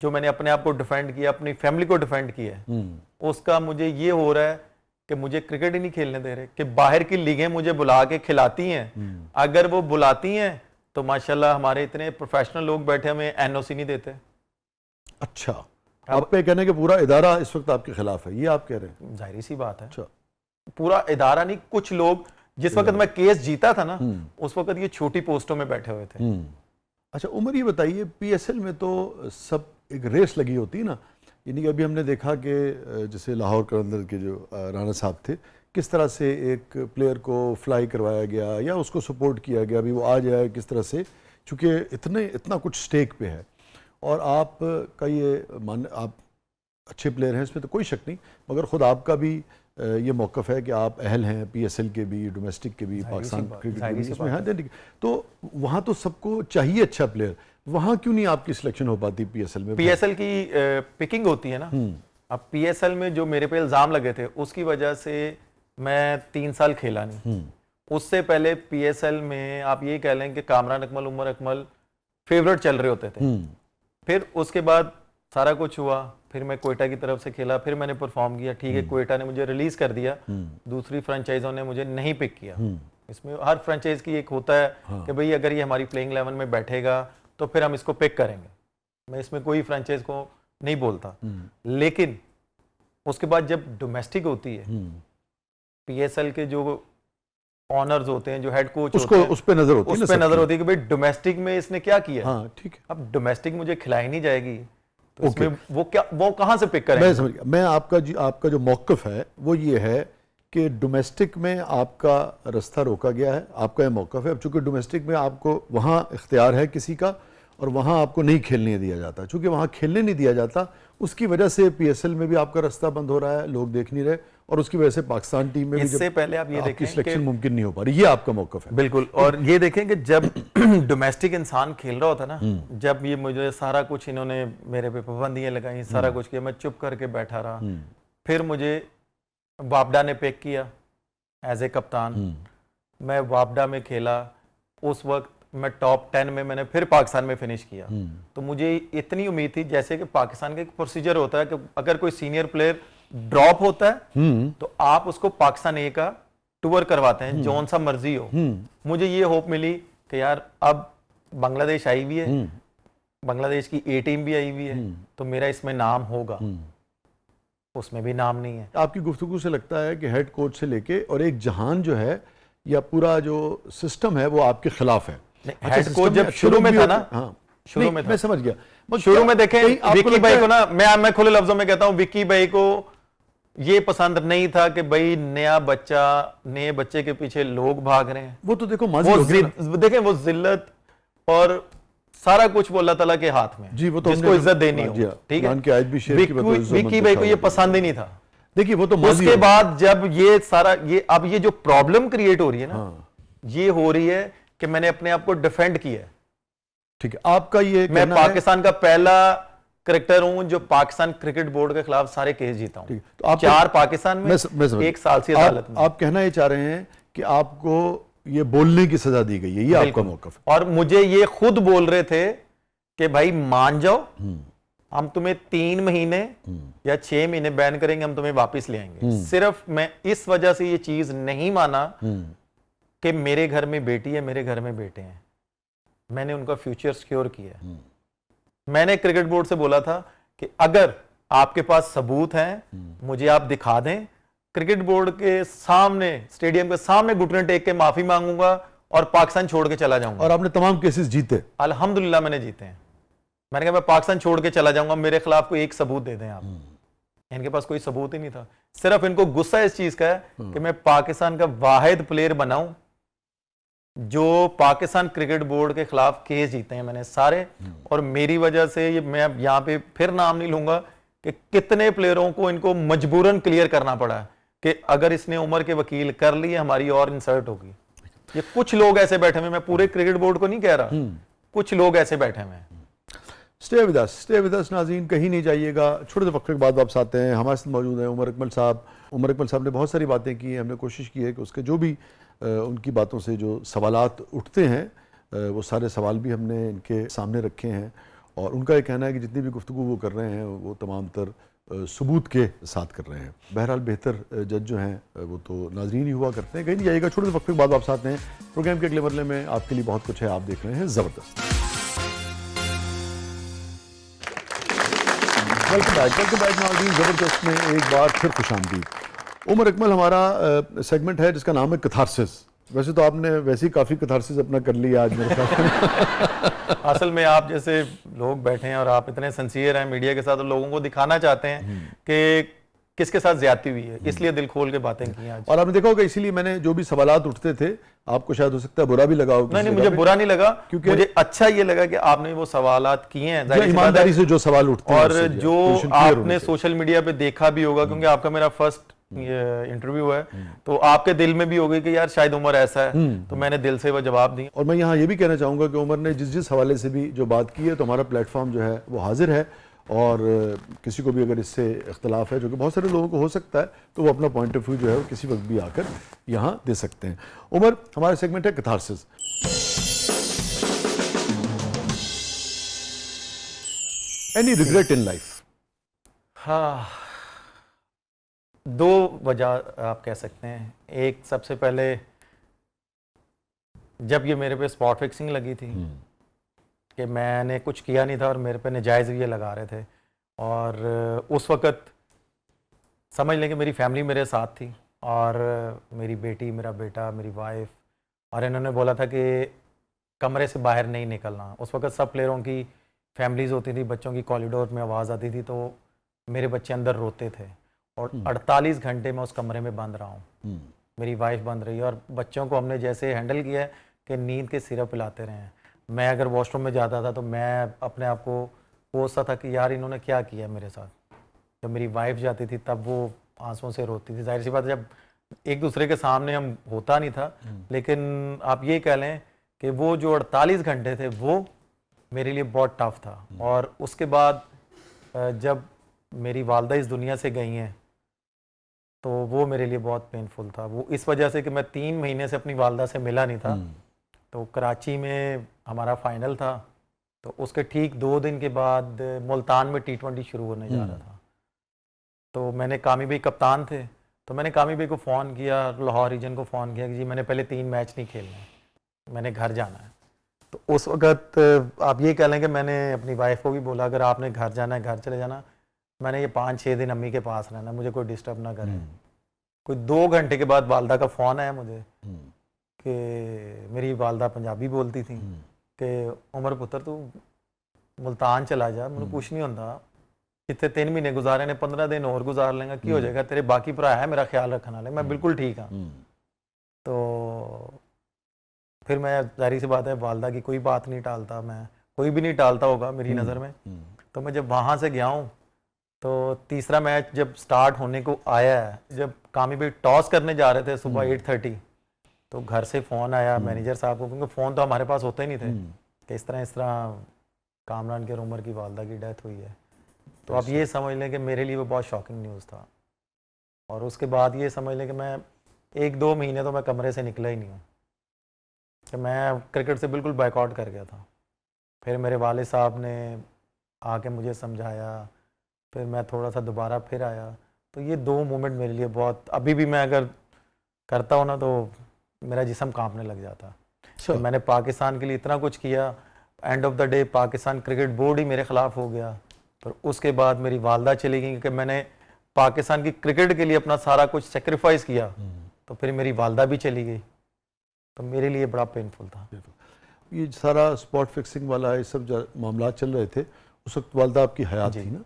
जो मैंने अपने आप को डिफेंड किया, अपनी फैमिली को डिफेंड किया है, उसका मुझे ये हो रहा है कि मुझे क्रिकेट ही नहीं खेलने दे रहे, कि बाहर की लीगें मुझे बुला के खिलाती हैं। अगर वो बुलाती हैं तो माशाल्लाह हमारे इतने प्रोफेशनल लोग बैठे हमें NOC नहीं देते। अच्छा, आपका ये कहने कि पूरा इदारा इस वक्त आपके खिलाफ है, ये आप कह रहे हैं? जाहिर सी बात है। अच्छा, पूरा इदारा नहीं, कुछ लोग, जिस वक्त मैं केस जीता था ना, उस वक्त ये छोटी पोस्टों में बैठे हुए थे। अच्छा उमर, ये बताइए PSL में तो सब एक रेस लगी होती है ना, यानी कि अभी हमने देखा कि जैसे लाहौर कलंदर के जो राणा साहब थे, किस तरह से एक प्लेयर को फ्लाई करवाया गया या उसको सपोर्ट किया गया, अभी वो आ जाए किस तरह से, चूँकि इतना कुछ स्टेक पे है और आप का ये आप अच्छे प्लेयर हैं, इसमें तो कोई शक नहीं, मगर ख़ुद आपका भी ये मौक़िफ़ है कि आप अहल हैं PSL के भी, डोमेस्टिक के भी, पाकिस्तान क्रिकेट इसमें हैं, तो वहाँ तो सबको चाहिए अच्छा प्लेयर, वहाँ क्यों नहीं आपकी सिलेक्शन हो पाती PSL में? PSL की पिकिंग होती है ना। अब PSL में जो मेरे पे इल्ज़ाम लगे थे उसकी वजह से मैं 3 साल खेला नहीं। उससे पहले PSL में आप ये कह लें कि कामरान अकमल, उमर अकमल फेवरेट चल रहे होते थे। फिर उसके बाद सारा कुछ हुआ, फिर मैं कोयटा की तरफ से खेला, फिर मैंने परफॉर्म किया, ठीक है, कोयटा ने मुझे रिलीज कर दिया, दूसरी फ्रेंचाइजों ने मुझे नहीं पिक किया। इसमें हर फ्रेंचाइज की एक होता है कि भाई अगर ये हमारी प्लेइंग 11 में बैठेगा तो फिर हम इसको पिक करेंगे। मैं इसमें कोई फ्रेंचाइज को नहीं बोलता, लेकिन उसके बाद जब डोमेस्टिक होती है, PSL के जो ऑनर्स होते हैं, जो हेड कोच होते हैं, उस पे नजर होती है, उस पे नजर होती है कि भाई डोमेस्टिक में इसने क्या किया। हाँ, ठीक है। अब डोमेस्टिक मुझे खिलाई नहीं जाएगी तो उसमें वो कहां से पिक करेंगे? मैं समझ गया। मैं आपका जो मौक़िफ़ है वो ये है कि डोमेस्टिक में आपका रास्ता रोका गया है, आपका ये मौक़िफ़ है। अब चूंकि डोमेस्टिक में आपको वहाँ इख्तियार है किसी का और वहाँ आपको नहीं खेलने दिया जाता, चूंकि वहाँ खेलने नहीं दिया जाता, उसकी वजह से PSL में भी आपका रास्ता बंद हो रहा है, लोग देख नहीं रहे, और उसकी वजह से पाकिस्तान टीम में भी इससे पहले आप ये देखें सिलेक्शन मुमकिन नहीं हो पा रही, ये आपका मौक़िफ़ है। बिल्कुल। और ये देखें कि जब डोमेस्टिक इंसान खेल रहा होता ना, जब ये मुझे सारा कुछ इन्होंने मेरे पे पाबंदियां लगाई, सारा कुछ किया, मैं चुप करके बैठा रहा। फिर मुझे वापडा ने पिक किया एज ए कप्तान, मैं वापडा में खेला, उस वक्त मैं टॉप 10 में मैंने फिर पाकिस्तान में फिनिश किया। तो मुझे इतनी उम्मीद थी, जैसे कि पाकिस्तान का एक प्रोसीजर होता है कि अगर कोई सीनियर प्लेयर ड्रॉप होता है तो आप उसको पाकिस्तान ए का टूर करवाते हैं, जौन सा मर्जी हो। मुझे ये होप मिली कि यार अब बांग्लादेश आई हुई है, बांग्लादेश की A टीम भी आई हुई है, तो मेरा इसमें नाम होगा। उसमें भी नाम नहीं है। आपकी गुफ्तगू से लगता है कि हेड कोच से लेके और एक जहान जो है या पूरा जो सिस्टम है वो आपके खिलाफ है। हेड कोच जब शुरू में था ना, शुरू में था, मैं समझ गया। शुरू में देखें विक्की भाई को ना, मैं खुले लफ्जों में कहता हूं, विक्की भाई को ये पसंद नहीं था कि भाई नए बच्चे के पीछे लोग भाग रहे हैं। वो तो देखो देखें वो जिल्लत और सारा कुछ वो अल्लाह ताला के हाथ में जी, वो तो जिसको इज्जत देनी हो, ठीक है। विक्की भाई को ये पसंद ही नहीं था। देखिए वो तो उसके बाद जब ये सारा अब ये जो प्रॉब्लम क्रिएट हो रही है ना, ये हो रही है कि मैंने अपने आप को डिफेंड किया। ठीक है, आपका ये मैं पाकिस्तान का पहला क्रिकेटर हूं जो पाकिस्तान क्रिकेट बोर्ड के खिलाफ सारे केस जीता हूं। तो आप 4 पाकिस्तान में, 1 साल से अदालत में। आप कहना ये चाह रहे हैं कि आपको ये बोलने की सजा दी गई है, ये आपका मौक़िफ़ है। और मुझे ये खुद बोल रहे थे कि भाई मान जाओ, हम तुम्हें 3 महीने या 6 महीने बैन करेंगे, हम तुम्हें वापस ले आएंगे। सिर्फ मैं इस वजह से ये चीज नहीं माना कि मेरे घर में बेटी है, मेरे घर में बेटे हैं, मैंने उनका फ्यूचर सिक्योर किया है। मैंने क्रिकेट बोर्ड से बोला था कि अगर आपके पास सबूत हैं मुझे आप दिखा दें, क्रिकेट बोर्ड के सामने, स्टेडियम के सामने घुटने टेक के माफी मांगूंगा और पाकिस्तान छोड़ के चला जाऊंगा। और आपने तमाम केसेस जीते? अल्हम्दुलिल्लाह मैंने जीते हैं। मैंने कहा मैं पाकिस्तान छोड़ के चला जाऊंगा, मेरे खिलाफ कोई एक सबूत दे दें आप। इनके पास कोई सबूत ही नहीं था, सिर्फ इनको गुस्सा इस चीज का है कि मैं पाकिस्तान का वाहिद प्लेयर बनाऊं जो पाकिस्तान क्रिकेट बोर्ड के खिलाफ केस जीते हैं मैंने सारे, और मेरी वजह से ये, मैं यहाँ पे फिर नाम नहीं लूंगा कि कितने प्लेयरों को इनको मजबूरन क्लियर करना पड़ा कि अगर इसने उमर के वकील कर लिए हमारी और इंसर्ट होगी। ये कुछ लोग ऐसे बैठे हुए, मैं पूरे क्रिकेट बोर्ड को नहीं कह रहा, कुछ लोग ऐसे बैठे हुए हैं। स्टे विद अस नाज़रीन, कहीं नहीं जाइएगा। छोटे से वक्फे के बाद वापस आते हैं। हमारे साथ मौजूद हैं उमर अकमल साहब। उमर अकमल साहब ने बहुत सारी बातें की हैं, हमने कोशिश की है कि उसके जो भी उनकी बातों से जो सवालात उठते हैं वो सारे सवाल भी हमने इनके सामने रखे हैं, और उनका ये कहना है कि जितनी भी गुफ्तगू वो कर रहे हैं वो तमाम तर सबूत के साथ कर रहे हैं। बहरहाल बेहतर जज जो हैं वो तो नाज़रीन ही हुआ करते हैं। कहीं नहीं जाइएगा, छोटे से वक्फे के बाद वापस आते हैं। प्रोग्राम के अगले मरले में आपके लिए बहुत कुछ है, आप देख रहे हैं ज़बरदस्त। वेलकम बैक नाज़रीन, ज़बरदस्त में एक बार फिर खुशामदीद। उमर अकमल हमारा सेगमेंट है जिसका नाम है कथारसिस। वैसे तो आपने वैसे ही काफ़ी कथारसिस अपना कर लिया आज मेरे साथ। असल में आप जैसे लोग बैठे हैं और आप इतने सिंसियर हैं मीडिया के साथ, और लोगों को दिखाना चाहते हैं कि किसके साथ ज्यादती हुई है, इसलिए दिल खोल के बातें की आज। और आपने देखा होगा, इसीलिए मैंने जो भी सवालात उठते थे, आपको शायद हो सकता है बुरा भी लगा होगा। नहीं, मुझे बुरा नहीं लगा, क्योंकि मुझे अच्छा ये लगा कि आपने वो सवालात किए हैं, ईमानदारी से जो सवाल उठते हैं, और जो आपने सोशल मीडिया पे देखा भी होगा, क्योंकि आपका मेरा फर्स्ट इंटरव्यू है, तो आपके दिल में भी होगी कि यार शायद उमर ऐसा है, तो मैंने दिल से वो जवाब दी। और मैं यहाँ ये भी कहना चाहूँगा कि उमर ने जिस हवाले से भी जो बात की है, तो हमारा प्लेटफॉर्म जो है वो हाजिर है, और किसी को भी अगर इससे इख्तलाफ है, जो कि बहुत सारे लोगों को हो सकता है, तो वो अपना पॉइंट ऑफ व्यू जो है वो किसी वक्त भी आकर यहाँ दे सकते हैं। उमर, हमारा सेगमेंट है catharsis. Any regret in life? हाँ, दो वजह आप कह सकते हैं। एक, सबसे पहले जब ये मेरे पे स्पॉट फिक्सिंग लगी थी कि मैंने कुछ किया नहीं था और मेरे पे नजायज़ ये लगा रहे थे, और उस वक़्त समझ लें कि मेरी फैमिली मेरे साथ थी, और मेरी बेटी, मेरा बेटा, मेरी वाइफ, और इन्होंने बोला था कि कमरे से बाहर नहीं निकलना। उस वक़्त सब प्लेयरों की फैमिलीज़ होती थी, बच्चों की कॉरिडोर में आवाज़ आती थी, तो मेरे बच्चे अंदर रोते थे, और 48 घंटे मैं उस कमरे में बंद रहा हूँ। मेरी वाइफ बंद रही है, और बच्चों को हमने जैसे हैंडल किया है कि नींद के सिरप पिलाते रहे हैं। मैं अगर वॉशरूम में जाता था तो मैं अपने आप को कोसता था कि यार इन्होंने क्या किया मेरे साथ। जब मेरी वाइफ जाती थी तब वो आंसुओं से रोती थी। जाहिर सी बात है, जब एक दूसरे के सामने हम होता नहीं था, लेकिन आप ये कह लें कि वो जो 48 घंटे थे वो मेरे लिए बहुत टफ था। और उसके बाद जब मेरी वालदा इस दुनिया से गई हैं तो वो मेरे लिए बहुत पेनफुल था। वो इस वजह से कि मैं 3 महीने से अपनी वालदा से मिला नहीं था। तो कराची में हमारा फाइनल था, तो उसके ठीक 2 दिन के बाद मुल्तान में T20 शुरू होने जा रहा था। तो मैंने कामी भाई कप्तान थे, तो मैंने कामी भाई को फ़ोन किया, लाहौर रीजन को फ़ोन किया कि जी मैंने पहले 3 मैच नहीं खेलने, मैंने घर जाना है। तो उस वक़्त आप ये कह लें कि मैंने अपनी वाइफ को भी बोला अगर आपने घर जाना है घर चले जाना, मैंने ये 5-6 दिन अम्मी के पास रहना, मुझे कोई डिस्टर्ब ना करे। कोई 2 घंटे के बाद वालदा का फ़ोन आया मुझे कि मेरी वालदा पंजाबी बोलती थी कि उमर पुत्र तू मुल्तान चला जा, मैंने कुछ नहीं होता, इतने 3 महीने गुजारे ने 15 दिन और गुजार लेंगे, की हो जाएगा, तेरे बाकी भरा है मेरा ख्याल रखने वाले, मैं बिल्कुल ठीक हाँ। तो फिर मैं, जाहिर सी बात है, वालदा की कोई बात नहीं टालता, मैं कोई भी नहीं टालता होगा मेरी नज़र में। तो मैं जब वहाँ से गया हूँ तो तीसरा मैच जब स्टार्ट होने को आया है, जब कामी भाई टॉस करने जा रहे थे सुबह 8:30, तो घर से फ़ोन आया मैनेजर साहब को, क्योंकि फ़ोन तो हमारे पास होते ही नहीं थे कि इस तरह कामरान के उमर की वालदा की डेथ हुई है। तो आप ये समझ लें कि मेरे लिए वो बहुत शॉकिंग न्यूज़ था। और उसके बाद ये समझ लें कि मैं 1-2 महीने तो मैं कमरे से निकला ही नहीं हूँ, कि मैं क्रिकेट से बिल्कुल बायकॉट कर गया था। फिर मेरे वाले साहब ने आके मुझे समझाया, फिर मैं थोड़ा सा दोबारा फिर आया। तो ये 2 मोमेंट मेरे लिए बहुत, अभी भी मैं अगर करता हूँ ना तो मेरा जिस्म कांपने लग जाता। अच्छा। तो मैंने पाकिस्तान के लिए इतना कुछ किया, end of the day Pakistan cricket board ही मेरे ख़िलाफ़ हो गया। पर उसके बाद मेरी वालदा चली गई कि मैंने पाकिस्तान की क्रिकेट के लिए अपना सारा कुछ सेक्रीफाइस किया, तो फिर मेरी वालदा भी चली गई। तो मेरे लिए बड़ा पेनफुल था। ये सारा स्पॉट फिक्सिंग वाला ये सब मामला चल रहे थे, उस वक्त वालदा आपकी हयात थी ना?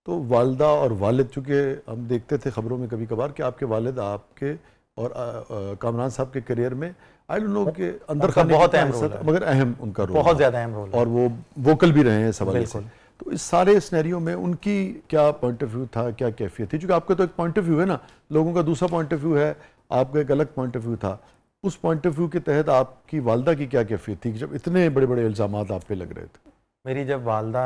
तो वालदा और वालिद, चूँकि हम देखते थे ख़बरों में कभी कभार कि आपके वालिद आपके और कामरान साहब के करियर में आई डोंट नो के अंदर खाने बहुत कितना अहम हिस्सा रोल था, है। मगर अहम उनका रोल बहुत था। ज़्यादा अहम रोल है। और वो वोकल भी रहे हैं इस हवाले से। बिल्कुल। तो इस सारे सिनेरियो में उनकी क्या पॉइंट ऑफ व्यू था, क्या कैफियत थी? क्योंकि आपका तो एक पॉइंट ऑफ व्यू है ना, लोगों का दूसरा पॉइंट ऑफ व्यू है, आपका एक अलग पॉइंट ऑफ व्यू था। उस पॉइंट ऑफ व्यू के तहत आपकी वालदा की क्या कैफियत थी कि जब इतने बड़े बड़े इल्ज़ामात आप पे लग रहे थे? मेरी जब वालदा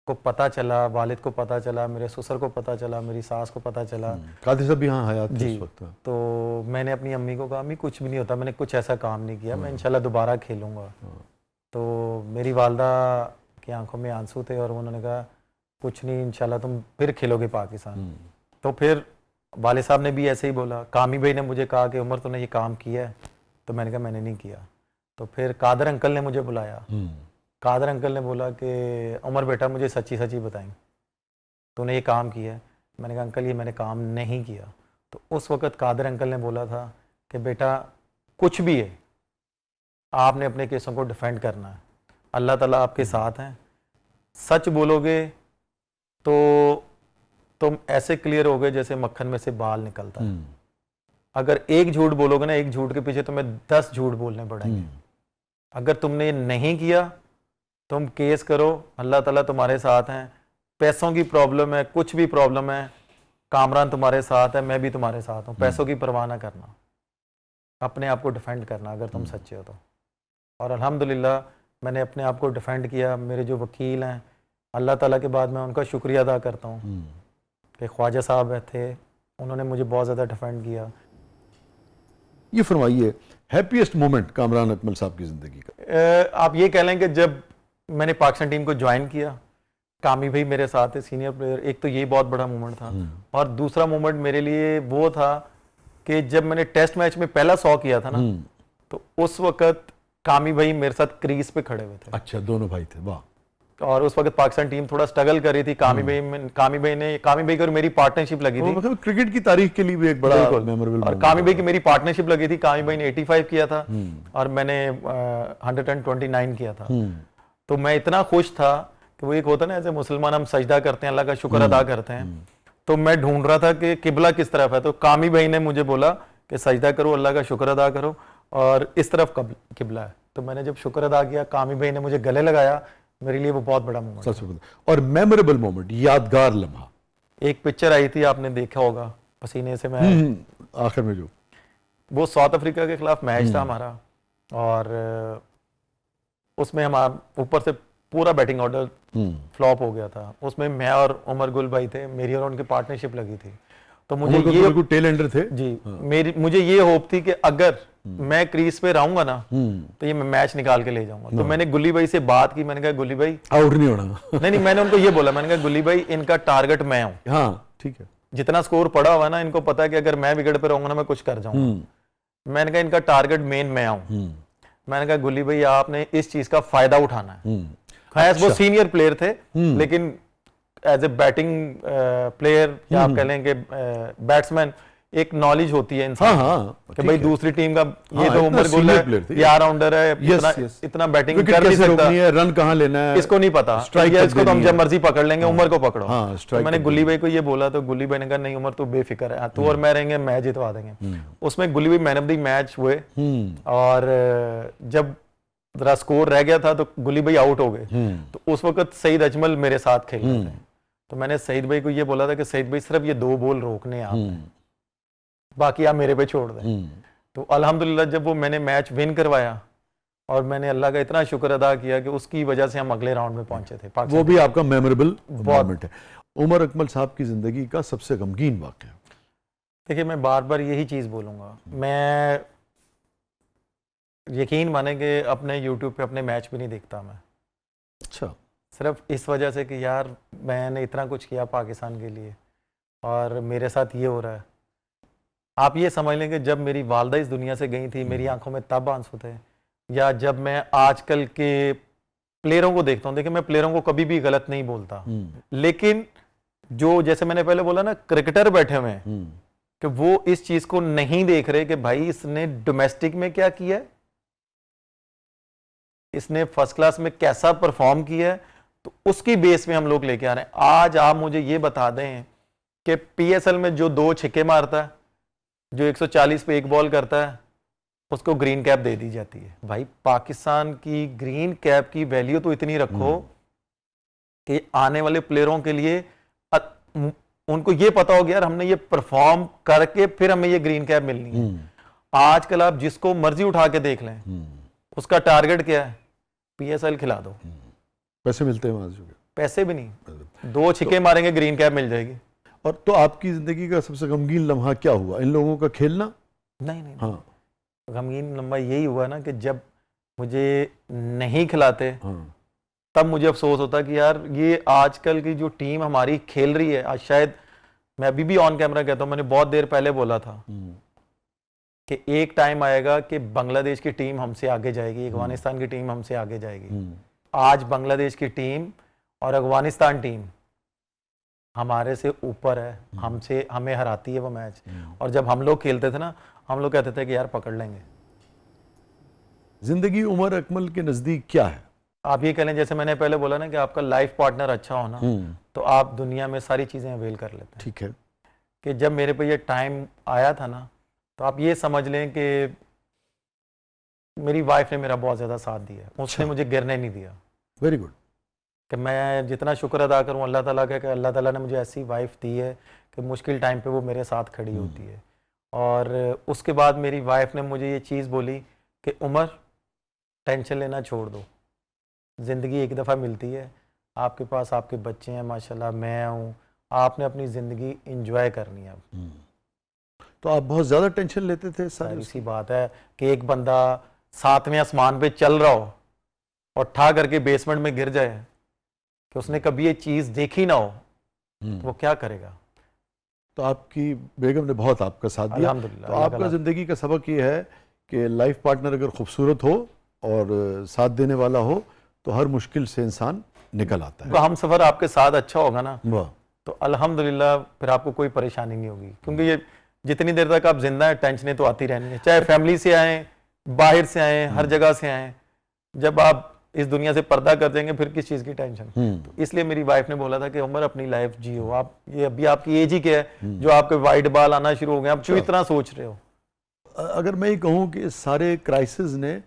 को पता चला, वालिद को पता चला, मेरे ससुर को पता चला, मेरी सास को पता चला, कादिर साहब भी यहाँ हयात थे जी, उस वक्त? तो मैंने अपनी अम्मी को कहा, अम्मी कुछ भी नहीं होता, मैंने कुछ ऐसा काम नहीं किया, मैं इंशाल्लाह दोबारा खेलूँगा। तो मेरी वालदा की आंखों में आंसू थे और उन्होंने कहा कुछ नहीं, इंशाल्लाह तुम फिर खेलोगे पाकिस्तान। तो फिर वालिद साहब ने भी ऐसे ही बोला। कामी भाई ने मुझे कहा कि उमर तूने ये काम किया है? तो मैंने कहा मैंने नहीं किया। तो फिर कादर अंकल ने मुझे बुलाया। कादर अंकल ने बोला कि उमर बेटा मुझे सच्ची सच्ची बताएं, तूने ये काम किया है? मैंने कहा अंकल ये मैंने काम नहीं किया। तो उस वक़्त कादर अंकल ने बोला था कि बेटा कुछ भी है, आपने अपने केसों को डिफेंड करना है, अल्लाह ताला आपके साथ हैं, सच बोलोगे तो तुम ऐसे क्लियर हो गए जैसे मक्खन में से बाल निकलता है। अगर एक झूठ बोलोगे ना, एक झूठ के पीछे तुम्हें 10 झूठ बोलने पड़ेंगे। अगर तुमने ये नहीं किया, तुम केस करो, अल्लाह ताला तुम्हारे साथ हैं। पैसों की प्रॉब्लम है, कुछ भी प्रॉब्लम है, कामरान तुम्हारे साथ है, मैं भी तुम्हारे साथ हूँ। पैसों की परवाह ना करना, अपने आप को डिफेंड करना अगर तुम सच्चे हो तो। और अल्हम्दुलिल्लाह मैंने अपने आप को डिफेंड किया। मेरे जो वकील हैं, अल्लाह ताला के बाद मैं उनका शुक्रिया अदा करता हूँ कि ख्वाजा साहब थे, उन्होंने मुझे बहुत ज़्यादा डिफेंड किया। ये फरमाइए हैप्पीएस्ट मोमेंट कामरान अकमल साहब की ज़िंदगी का। आप ये कह लें कि जब मैंने पाकिस्तान टीम को ज्वाइन किया, कामी भाई मेरे साथ थे, सीनियर प्लेयर। एक तो ये बहुत बड़ा मोमेंट था। और दूसरा मोमेंट मेरे लिए वो था कि जब मैंने टेस्ट मैच में पहला 100 किया था ना, तो उस वक्त कामी भाई मेरे साथ क्रीज पे खड़े हुए थे। अच्छा, दोनों भाई थे, वाह। और उस वक्त पाकिस्तान टीम थोड़ा स्ट्रगल कर रही थी। कामी भाई की और मेरी पार्टनरशिप लगी थी। मतलब क्रिकेट की तारीख के लिए भी एक बड़ा मेमोरेबल। और कामी भाई की मेरी पार्टनरशिप लगी थी। कामी भाई ने 85 किया था और मैंने 129 किया था। तो मैं इतना खुश था कि वो एक होता ना, ऐसे मुसलमान हम सजदा करते हैं, अल्लाह का शुक्र अदा करते हैं। तो मैं ढूंढ रहा था कि किबला किस तरफ है। तो कामी भाई ने मुझे बोला कि सजदा करो, अल्लाह का शुक्र अदा करो, और इस तरफ किबला है। तो मैंने जब शुक्र अदा किया, कामी भाई ने मुझे गले लगाया। मेरे लिए वो बहुत बड़ा मोमेंट था। और मेमोरेबल मोमेंट, यादगार लम्हा। एक पिक्चर आई थी, आपने देखा होगा, पसीने से मैं, आखिर में जो वो साउथ अफ्रीका के खिलाफ मैच था हमारा, और उसमें हम ऊपर से पूरा बैटिंग ऑर्डर फ्लॉप हो गया था। उसमें मैं और उमर गुल भाई थे, मेरी और उनकी पार्टनरशिप लगी थी। तो मुझे ये टेल एंडर थे जी, मुझे ये होप थी कि अगर मैं क्रीज पे रहूंगा ना तो ये मैं मैच निकाल के ले जाऊंगा। तो मैंने गुल्ली भाई से बात की। मैंने कहा गुल्ली भाई आउट नहीं होना। नहीं, मैंने उनको ये बोला, मैंने कहा गुल्ली भाई इनका टारगेट मैं हूँ। हाँ ठीक है, जितना स्कोर पड़ा हुआ ना, इनको पता है कि अगर मैं विकेट पे रहूंगा ना मैं कुछ कर जाऊंगा। मैंने कहा इनका टारगेट मेन मैं हूँ। मैंने कहा गुल्ली भाई आपने इस चीज का फायदा उठाना है। खैर वो सीनियर प्लेयर थे, लेकिन एज ए बैटिंग प्लेयर या आप कह लें कि बैट्समैन, एक नॉलेज होती है इंसान कि भाई दूसरी टीम का ये तो उमर गुल है, ये ऑलराउंडर है, इतना बैटिंग कर नहीं सकता, रन कहाँ लेना है इसको नहीं पता, इसको तो हम जब मर्जी पकड़ लेंगे, उमर को पकड़ो। तो मैंने गुल्ली भाई को ये बोला, तो गुल्ली भाई ने कहा नहीं उमर तू बेफिक्र है, तू और मैं रहेंगे, मैच जितवा देंगे। उसमें गुल्ली भाई मैन ऑफ द मैच हुए, और जब जरा स्कोर रह गया था तो गुल्ली भाई आउट हो गए। तो उस वक्त सईद अजमल मेरे साथ खेल रहे थे। तो मैंने सईद भाई को ये बोला था कि सईद भाई सिर्फ ये 2 बॉल रोकने आपने, बाकी आप मेरे पे छोड़ दें। तो अल्हम्दुलिल्लाह जब वो मैंने मैच विन करवाया, और मैंने अल्लाह का इतना शुक्र अदा किया कि उसकी वजह से हम अगले राउंड में पहुंचे थे। वो भी आपका मेमोरेबल मोमेंट है। उमर अकमल साहब की जिंदगी का सबसे गमगीन वाक़या? देखिए मैं बार बार यही चीज़ बोलूँगा, मैं यकीन माने कि अपने यूट्यूब पे अपने मैच भी नहीं देखता मैं। अच्छा। सिर्फ इस वजह से कि यार मैंने इतना कुछ किया पाकिस्तान के लिए और मेरे साथ ये हो रहा है। आप ये समझ लेंगे जब मेरी वालदा इस दुनिया से गई थी मेरी आंखों में तब आंसू थे, या जब मैं आजकल के प्लेयरों को देखता हूँ। देखिए मैं प्लेयरों को कभी भी गलत नहीं बोलता, लेकिन जो जैसे मैंने पहले बोला ना क्रिकेटर बैठे हुए हैं कि वो इस चीज को नहीं देख रहे कि भाई इसने डोमेस्टिक में क्या किया है, इसने फर्स्ट क्लास में कैसा परफॉर्म किया है, तो उसकी बेस में हम लोग लेके आ रहे हैं। आज आप मुझे ये बता दें कि पीएसएल में जो 2 छक्के मारता है, जो 140 पे 1 बॉल करता है, उसको ग्रीन कैप दे दी जाती है। भाई पाकिस्तान की ग्रीन कैप की वैल्यू तो इतनी रखो कि आने वाले प्लेयरों के लिए उनको ये पता हो गया यार हमने ये परफॉर्म करके फिर हमें ये ग्रीन कैप मिलनी है। आजकल आप जिसको मर्जी उठा के देख लें, उसका टारगेट क्या है, पीएसएल खिला दो। पैसे मिलते हैं वहां से? पैसे भी नहीं, 2 छक्के मारेंगे ग्रीन कैप मिल जाएगी। और तो आपकी जिंदगी का सबसे गमगीन लम्हा क्या हुआ? इन लोगों का खेलना? नहीं। हाँ, गमगीन लम्हा यही हुआ ना कि जब मुझे नहीं खिलाते, हाँ, तब मुझे अफसोस होता कि यार ये आजकल की जो टीम हमारी खेल रही है, आज शायद मैं अभी भी ऑन कैमरा कहता हूं, मैंने बहुत देर पहले बोला था कि एक टाइम आएगा कि बांग्लादेश की टीम हमसे आगे जाएगी, अफगानिस्तान की टीम हमसे आगे जाएगी। आज बांग्लादेश की टीम और अफगानिस्तान टीम हमारे से ऊपर है, हमें हराती है वो मैच। और जब हम लोग खेलते थे ना, हम लोग कहते थे कि यार पकड़ लेंगे। जिंदगी उमर अकमल के नजदीक क्या है? आप ये कह लें, जैसे मैंने पहले बोला ना कि आपका लाइफ पार्टनर अच्छा हो ना, तो आप दुनिया में सारी चीजें अवेल कर लेते हैं। ठीक है। कि जब मेरे पे ये टाइम आया था ना, तो आप ये समझ लें कि मेरी वाइफ ने मेरा बहुत ज्यादा साथ दिया, उसने मुझे गिरने नहीं दिया। Very good. कि मैं जितना शुक्र अदा करूं अल्लाह ताला का कि अल्लाह ताला ने मुझे ऐसी वाइफ दी है कि मुश्किल टाइम पे वो मेरे साथ खड़ी होती है। और उसके बाद मेरी वाइफ ने मुझे ये चीज़ बोली कि उमर टेंशन लेना छोड़ दो, ज़िंदगी एक दफ़ा मिलती है, आपके पास आपके बच्चे हैं माशाल्लाह, मैं हूँ, आपने अपनी ज़िंदगी इंजॉय करनी है। तो आप बहुत ज़्यादा टेंशन लेते थे? सारी सी बात है कि एक बंदा 7वें आसमान पे चल रहा हो और ठा करके बेसमेंट में गिर जाए, कि उसने कभी ये चीज़ देखी ना हो, तो वो क्या करेगा। तो आपकी बेगम ने बहुत आपका साथ दिया। अल्हम्दुलिल्लाह। तो आपका ज़िंदगी का सबक ये है कि लाइफ पार्टनर अगर खूबसूरत हो और साथ देने वाला हो तो हर मुश्किल से इंसान निकल आता है। तो हम सफ़र आपके साथ अच्छा होगा ना, तो अल्हम्दुलिल्लाह फिर आपको कोई परेशानी नहीं होगी। क्योंकि ये जितनी देर तक आप जिंदा हैं टेंशनें तो आती रहनी है, चाहे फैमिली से आए, बाहर से आए, हर जगह से आए। जब आप इस दुनिया से पर्दा कर देंगे फिर किस चीज़ की टेंशन। तो इसलिए मेरी वाइफ ने बोला था कि उमर अपनी लाइफ जियो, आप ये अभी आपकी एज ही क्या है जो आपके वाइट बाल आना शुरू हो गए, आप क्यों इतना सोच रहे हो। अगर मैं ये कहूँ कि सारे क्राइसिस ने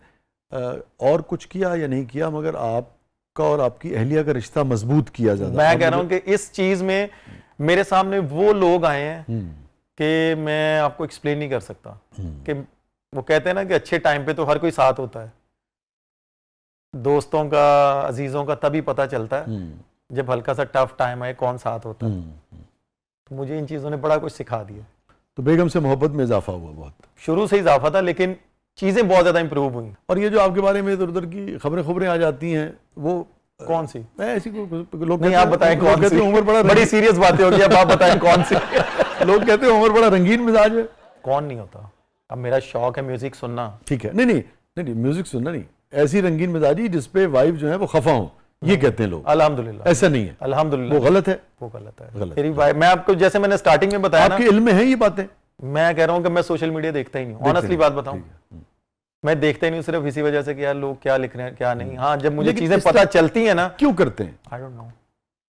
और कुछ किया या नहीं किया, मगर आपका और आपकी अहलिया का रिश्ता मजबूत किया ज़्यादा। मैं कह रहा हूँ कि इस चीज़ में मेरे सामने वो लोग आए हैं कि मैं आपको एक्सप्लेन नहीं कर सकता। कि वो कहते हैं ना कि अच्छे टाइम पे तो हर कोई साथ होता है, दोस्तों का, अजीजों का तभी पता चलता है जब हल्का सा टफ टाइम आए कौन साथ होता है। तो मुझे इन चीज़ों ने बड़ा कुछ सिखा दिया। तो बेगम से मोहब्बत में इजाफा हुआ? बहुत शुरू से इजाफा था, लेकिन चीज़ें बहुत ज़्यादा इंप्रूव हुई। और ये जो आपके बारे में इधर उधर की खबरें आ जाती हैं, वो कौन सी? ऐसी लोग नहीं, आप बताएं कौन सी? उमर बड़ी सीरियस बातें होगी, अब आप बताएं कौन सी? लोग कहते हैं उमर बड़ा रंगीन मिजाज है। कौन नहीं होता। अब मेरा शौक है म्यूजिक सुनना। ठीक है, नहीं म्यूजिक सुनना नहीं, ऐसी रंगीन मिजाजी जिसपे वाइफ जो है वो खफा हो, ये कहते हैं लोग। अल्हम्दुलिल्लाह ऐसा नहीं है। अल्हम्दुलिल्लाह वो गलत है, वो गलत है। मेरी वाइफ, मैं आपको जैसे मैंने स्टार्टिंग में बताया ना, आपके इल्म में है ये बातें। मैं कह रहा हूँ कि मैं सोशल मीडिया देखता ही नहीं, ऑनेस्टली बात बताऊं, मैं देखता ही नहीं, सिर्फ इसी वजह से कि यार लोग क्या लिख रहे हैं क्या नहीं। हाँ, जब मुझे चीजें पता चलती है ना। क्यों करते हैं? I don't know.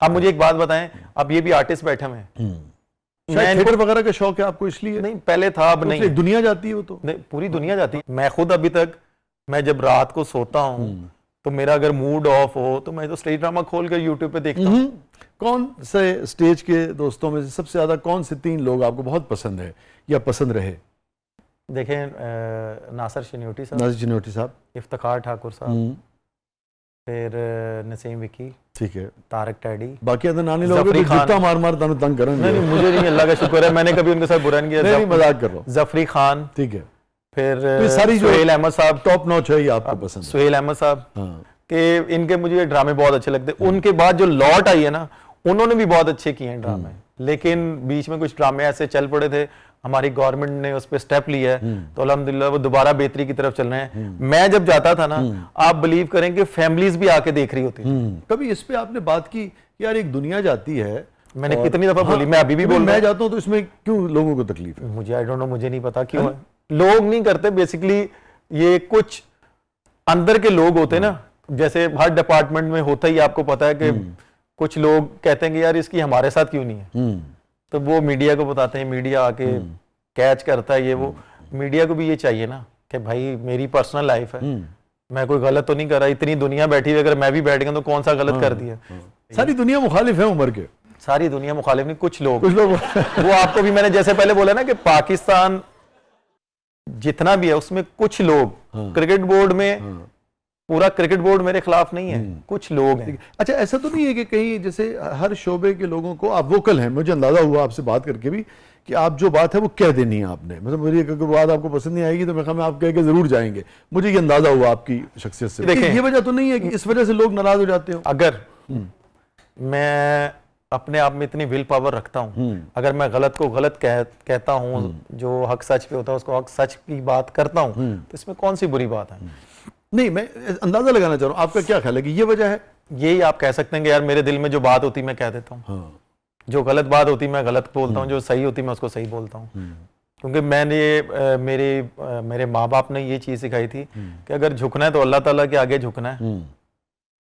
अब मुझे एक बात बताएं, अब ये भी आर्टिस्ट बैठे हुए हैं, थिएटर वगैरह का शौक है आपको इसलिए? नहीं, पहले था, अब नहीं। दुनिया जाती है वो तो? नहीं, पूरी दुनिया जाती है। मैं खुद अभी तक, मैं जब रात को सोता हूँ तो मेरा अगर मूड ऑफ हो तो मैं तो स्टेज ड्रामा खोल कर यूट्यूब पे देखता हूँ। कौन से स्टेज के दोस्तों में से सबसे ज्यादा कौन से 3 लोग आपको बहुत पसंद है या पसंद रहे? देखें, नासिर चिन्योटी साहब, इफ्तिखार ठाकुर साहब, फिर नसीम विकी, ठीक है, तारक टैडी, बाकी नानी लोग जितना मार तंग करें। नहीं, मुझे नहीं, अल्लाह का शुक्र है, मैंने कभी उनके साथ बुरा नहीं किया। नहीं, मजाक कर रहा हूं। जफरी खान, ठीक है, फिर सारी सुहेल अहमद साहब, टॉप नॉच है ये आपको पसंद? सुहेल अहमद साहब, कि इनके मुझे ड्रामे बहुत अच्छे लगते हैं। उनके बाद जो लौट आई है ना, उन्होंने भी बहुत अच्छे किए हैं ड्रामे, लेकिन बीच में कुछ ड्रामे ऐसे चल पड़े थे, हमारी गवर्नमेंट ने उस पर स्टेप लिया है, तो अल्हम्दुलिल्लाह वो दोबारा बेहतरी की तरफ चल रहे हैं। मैं जब जाता था ना, आप बिलीव करें कि फैमिलीज भी आके देख रही होती थी। कभी इस पे आपने बात की यार एक दुनिया जाती है, मैंने कितनी दफा बोली, मैं अभी भी बोल रहा मैं जाता हूं तो इसमें क्यों लोगों को तकलीफ है? हूं। मुझे आई डोंट नो, मुझे नहीं पता क्यों है। लोग नहीं करते, बेसिकली ये कुछ अंदर के लोग होते हैं ना, जैसे हर डिपार्टमेंट में होता ही, आपको पता है कि कुछ लोग कहते हैं कि यार इसकी हमारे साथ क्यों नहीं है, तो वो मीडिया को बताते हैं, मीडिया आके कैच करता है ये वो। मीडिया को भी ये चाहिए ना कि भाई मेरी पर्सनल लाइफ है, मैं कोई गलत तो नहीं कर रहा, इतनी दुनिया बैठी हुई, अगर मैं भी बैठ गया तो कौन सा गलत कर दिया। सारी दुनिया मुखालिफ है उमर के, सारी दुनिया मुखालिफ नहीं, कुछ लोग वो आपको भी मैंने जैसे पहले बोला ना कि पाकिस्तान जितना भी है उसमें कुछ लोग, क्रिकेट बोर्ड में पूरा क्रिकेट बोर्ड मेरे खिलाफ नहीं है, कुछ लोग हैं। अच्छा, ऐसा तो नहीं है कि कहीं जैसे हर शोबे के लोगों को आप वोकल हैं, मुझे अंदाजा हुआ आपसे बात करके भी कि आप जो बात है वो कह देनी है आपने, मतलब मेरी अगर बात आपको पसंद नहीं आएगी तो मैं कहूँ आप कह के जरूर जाएंगे, मुझे ये अंदाजा हुआ आपकी शख्सियत से। देखिए, ये वजह तो नहीं है कि इस वजह से लोग नाराज हो जाते हो? अगर मैं अपने आप में इतनी विल पावर रखता हूं, अगर मैं गलत को गलत कहता हूं, जो हक सच पे होता है उसको हक सच की बात करता हूं, तो इसमें कौन सी बुरी बात है? नहीं, मैं अंदाजा लगाना चाह रहा हूं, आपका क्या ख्याल है कि ये वजह है? यही आप कह सकते हैं कि यार मेरे दिल में जो बात होती मैं कह देता हूँ, जो गलत बात होती मैं गलत बोलता हूँ, जो सही होती मैं उसको सही बोलता हूँ। क्योंकि मैंने मेरे माँ बाप ने ये चीज सिखाई थी कि अगर झुकना है तो अल्लाह ताला के आगे झुकना है,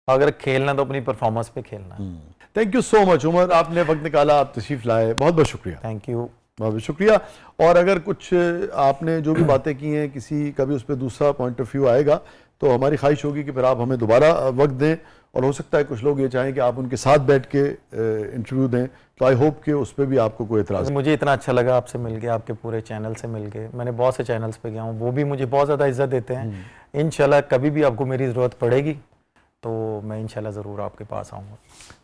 अगर खेलना है तो अपनी परफॉर्मेंस पे खेलना है। Thank you so much Umar, आपने वक्त निकाला, आप तशरीफ लाए, बहुत बहुत शुक्रिया। थैंक यू, बहुत बहुत शुक्रिया। और अगर कुछ आपने जो भी बातें की हैं, किसी का भी उस पर दूसरा पॉइंट ऑफ व्यू आएगा तो हमारी ख्वाहिश होगी कि फिर आप हमें दोबारा वक्त दें, और हो सकता है कुछ लोग ये चाहें कि आप उनके साथ बैठ के इंटरव्यू दें, तो आई होप कि उस पर भी आपको कोई एतराज़। मुझे इतना अच्छा लगा आपसे मिल के, आपके पूरे चैनल से मिल के। मैंने बहुत से चैनल्स पे गया हूँ, वो भी मुझे बहुत ज़्यादा इज्जत देते हैं। इंशाल्लाह कभी भी आपको मेरी ज़रूरत पड़ेगी तो मैं इंशाल्लाह ज़रूर आपके पास आऊँगा।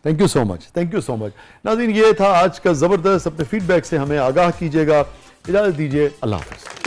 Thank you so much, thank you so much. नाज़रीन, ये था आज का ज़बरदस्त। अपने फीडबैक से हमें आगाह कीजिएगा। इजाज़त दीजिए, अल्लाह हाफ़िज़।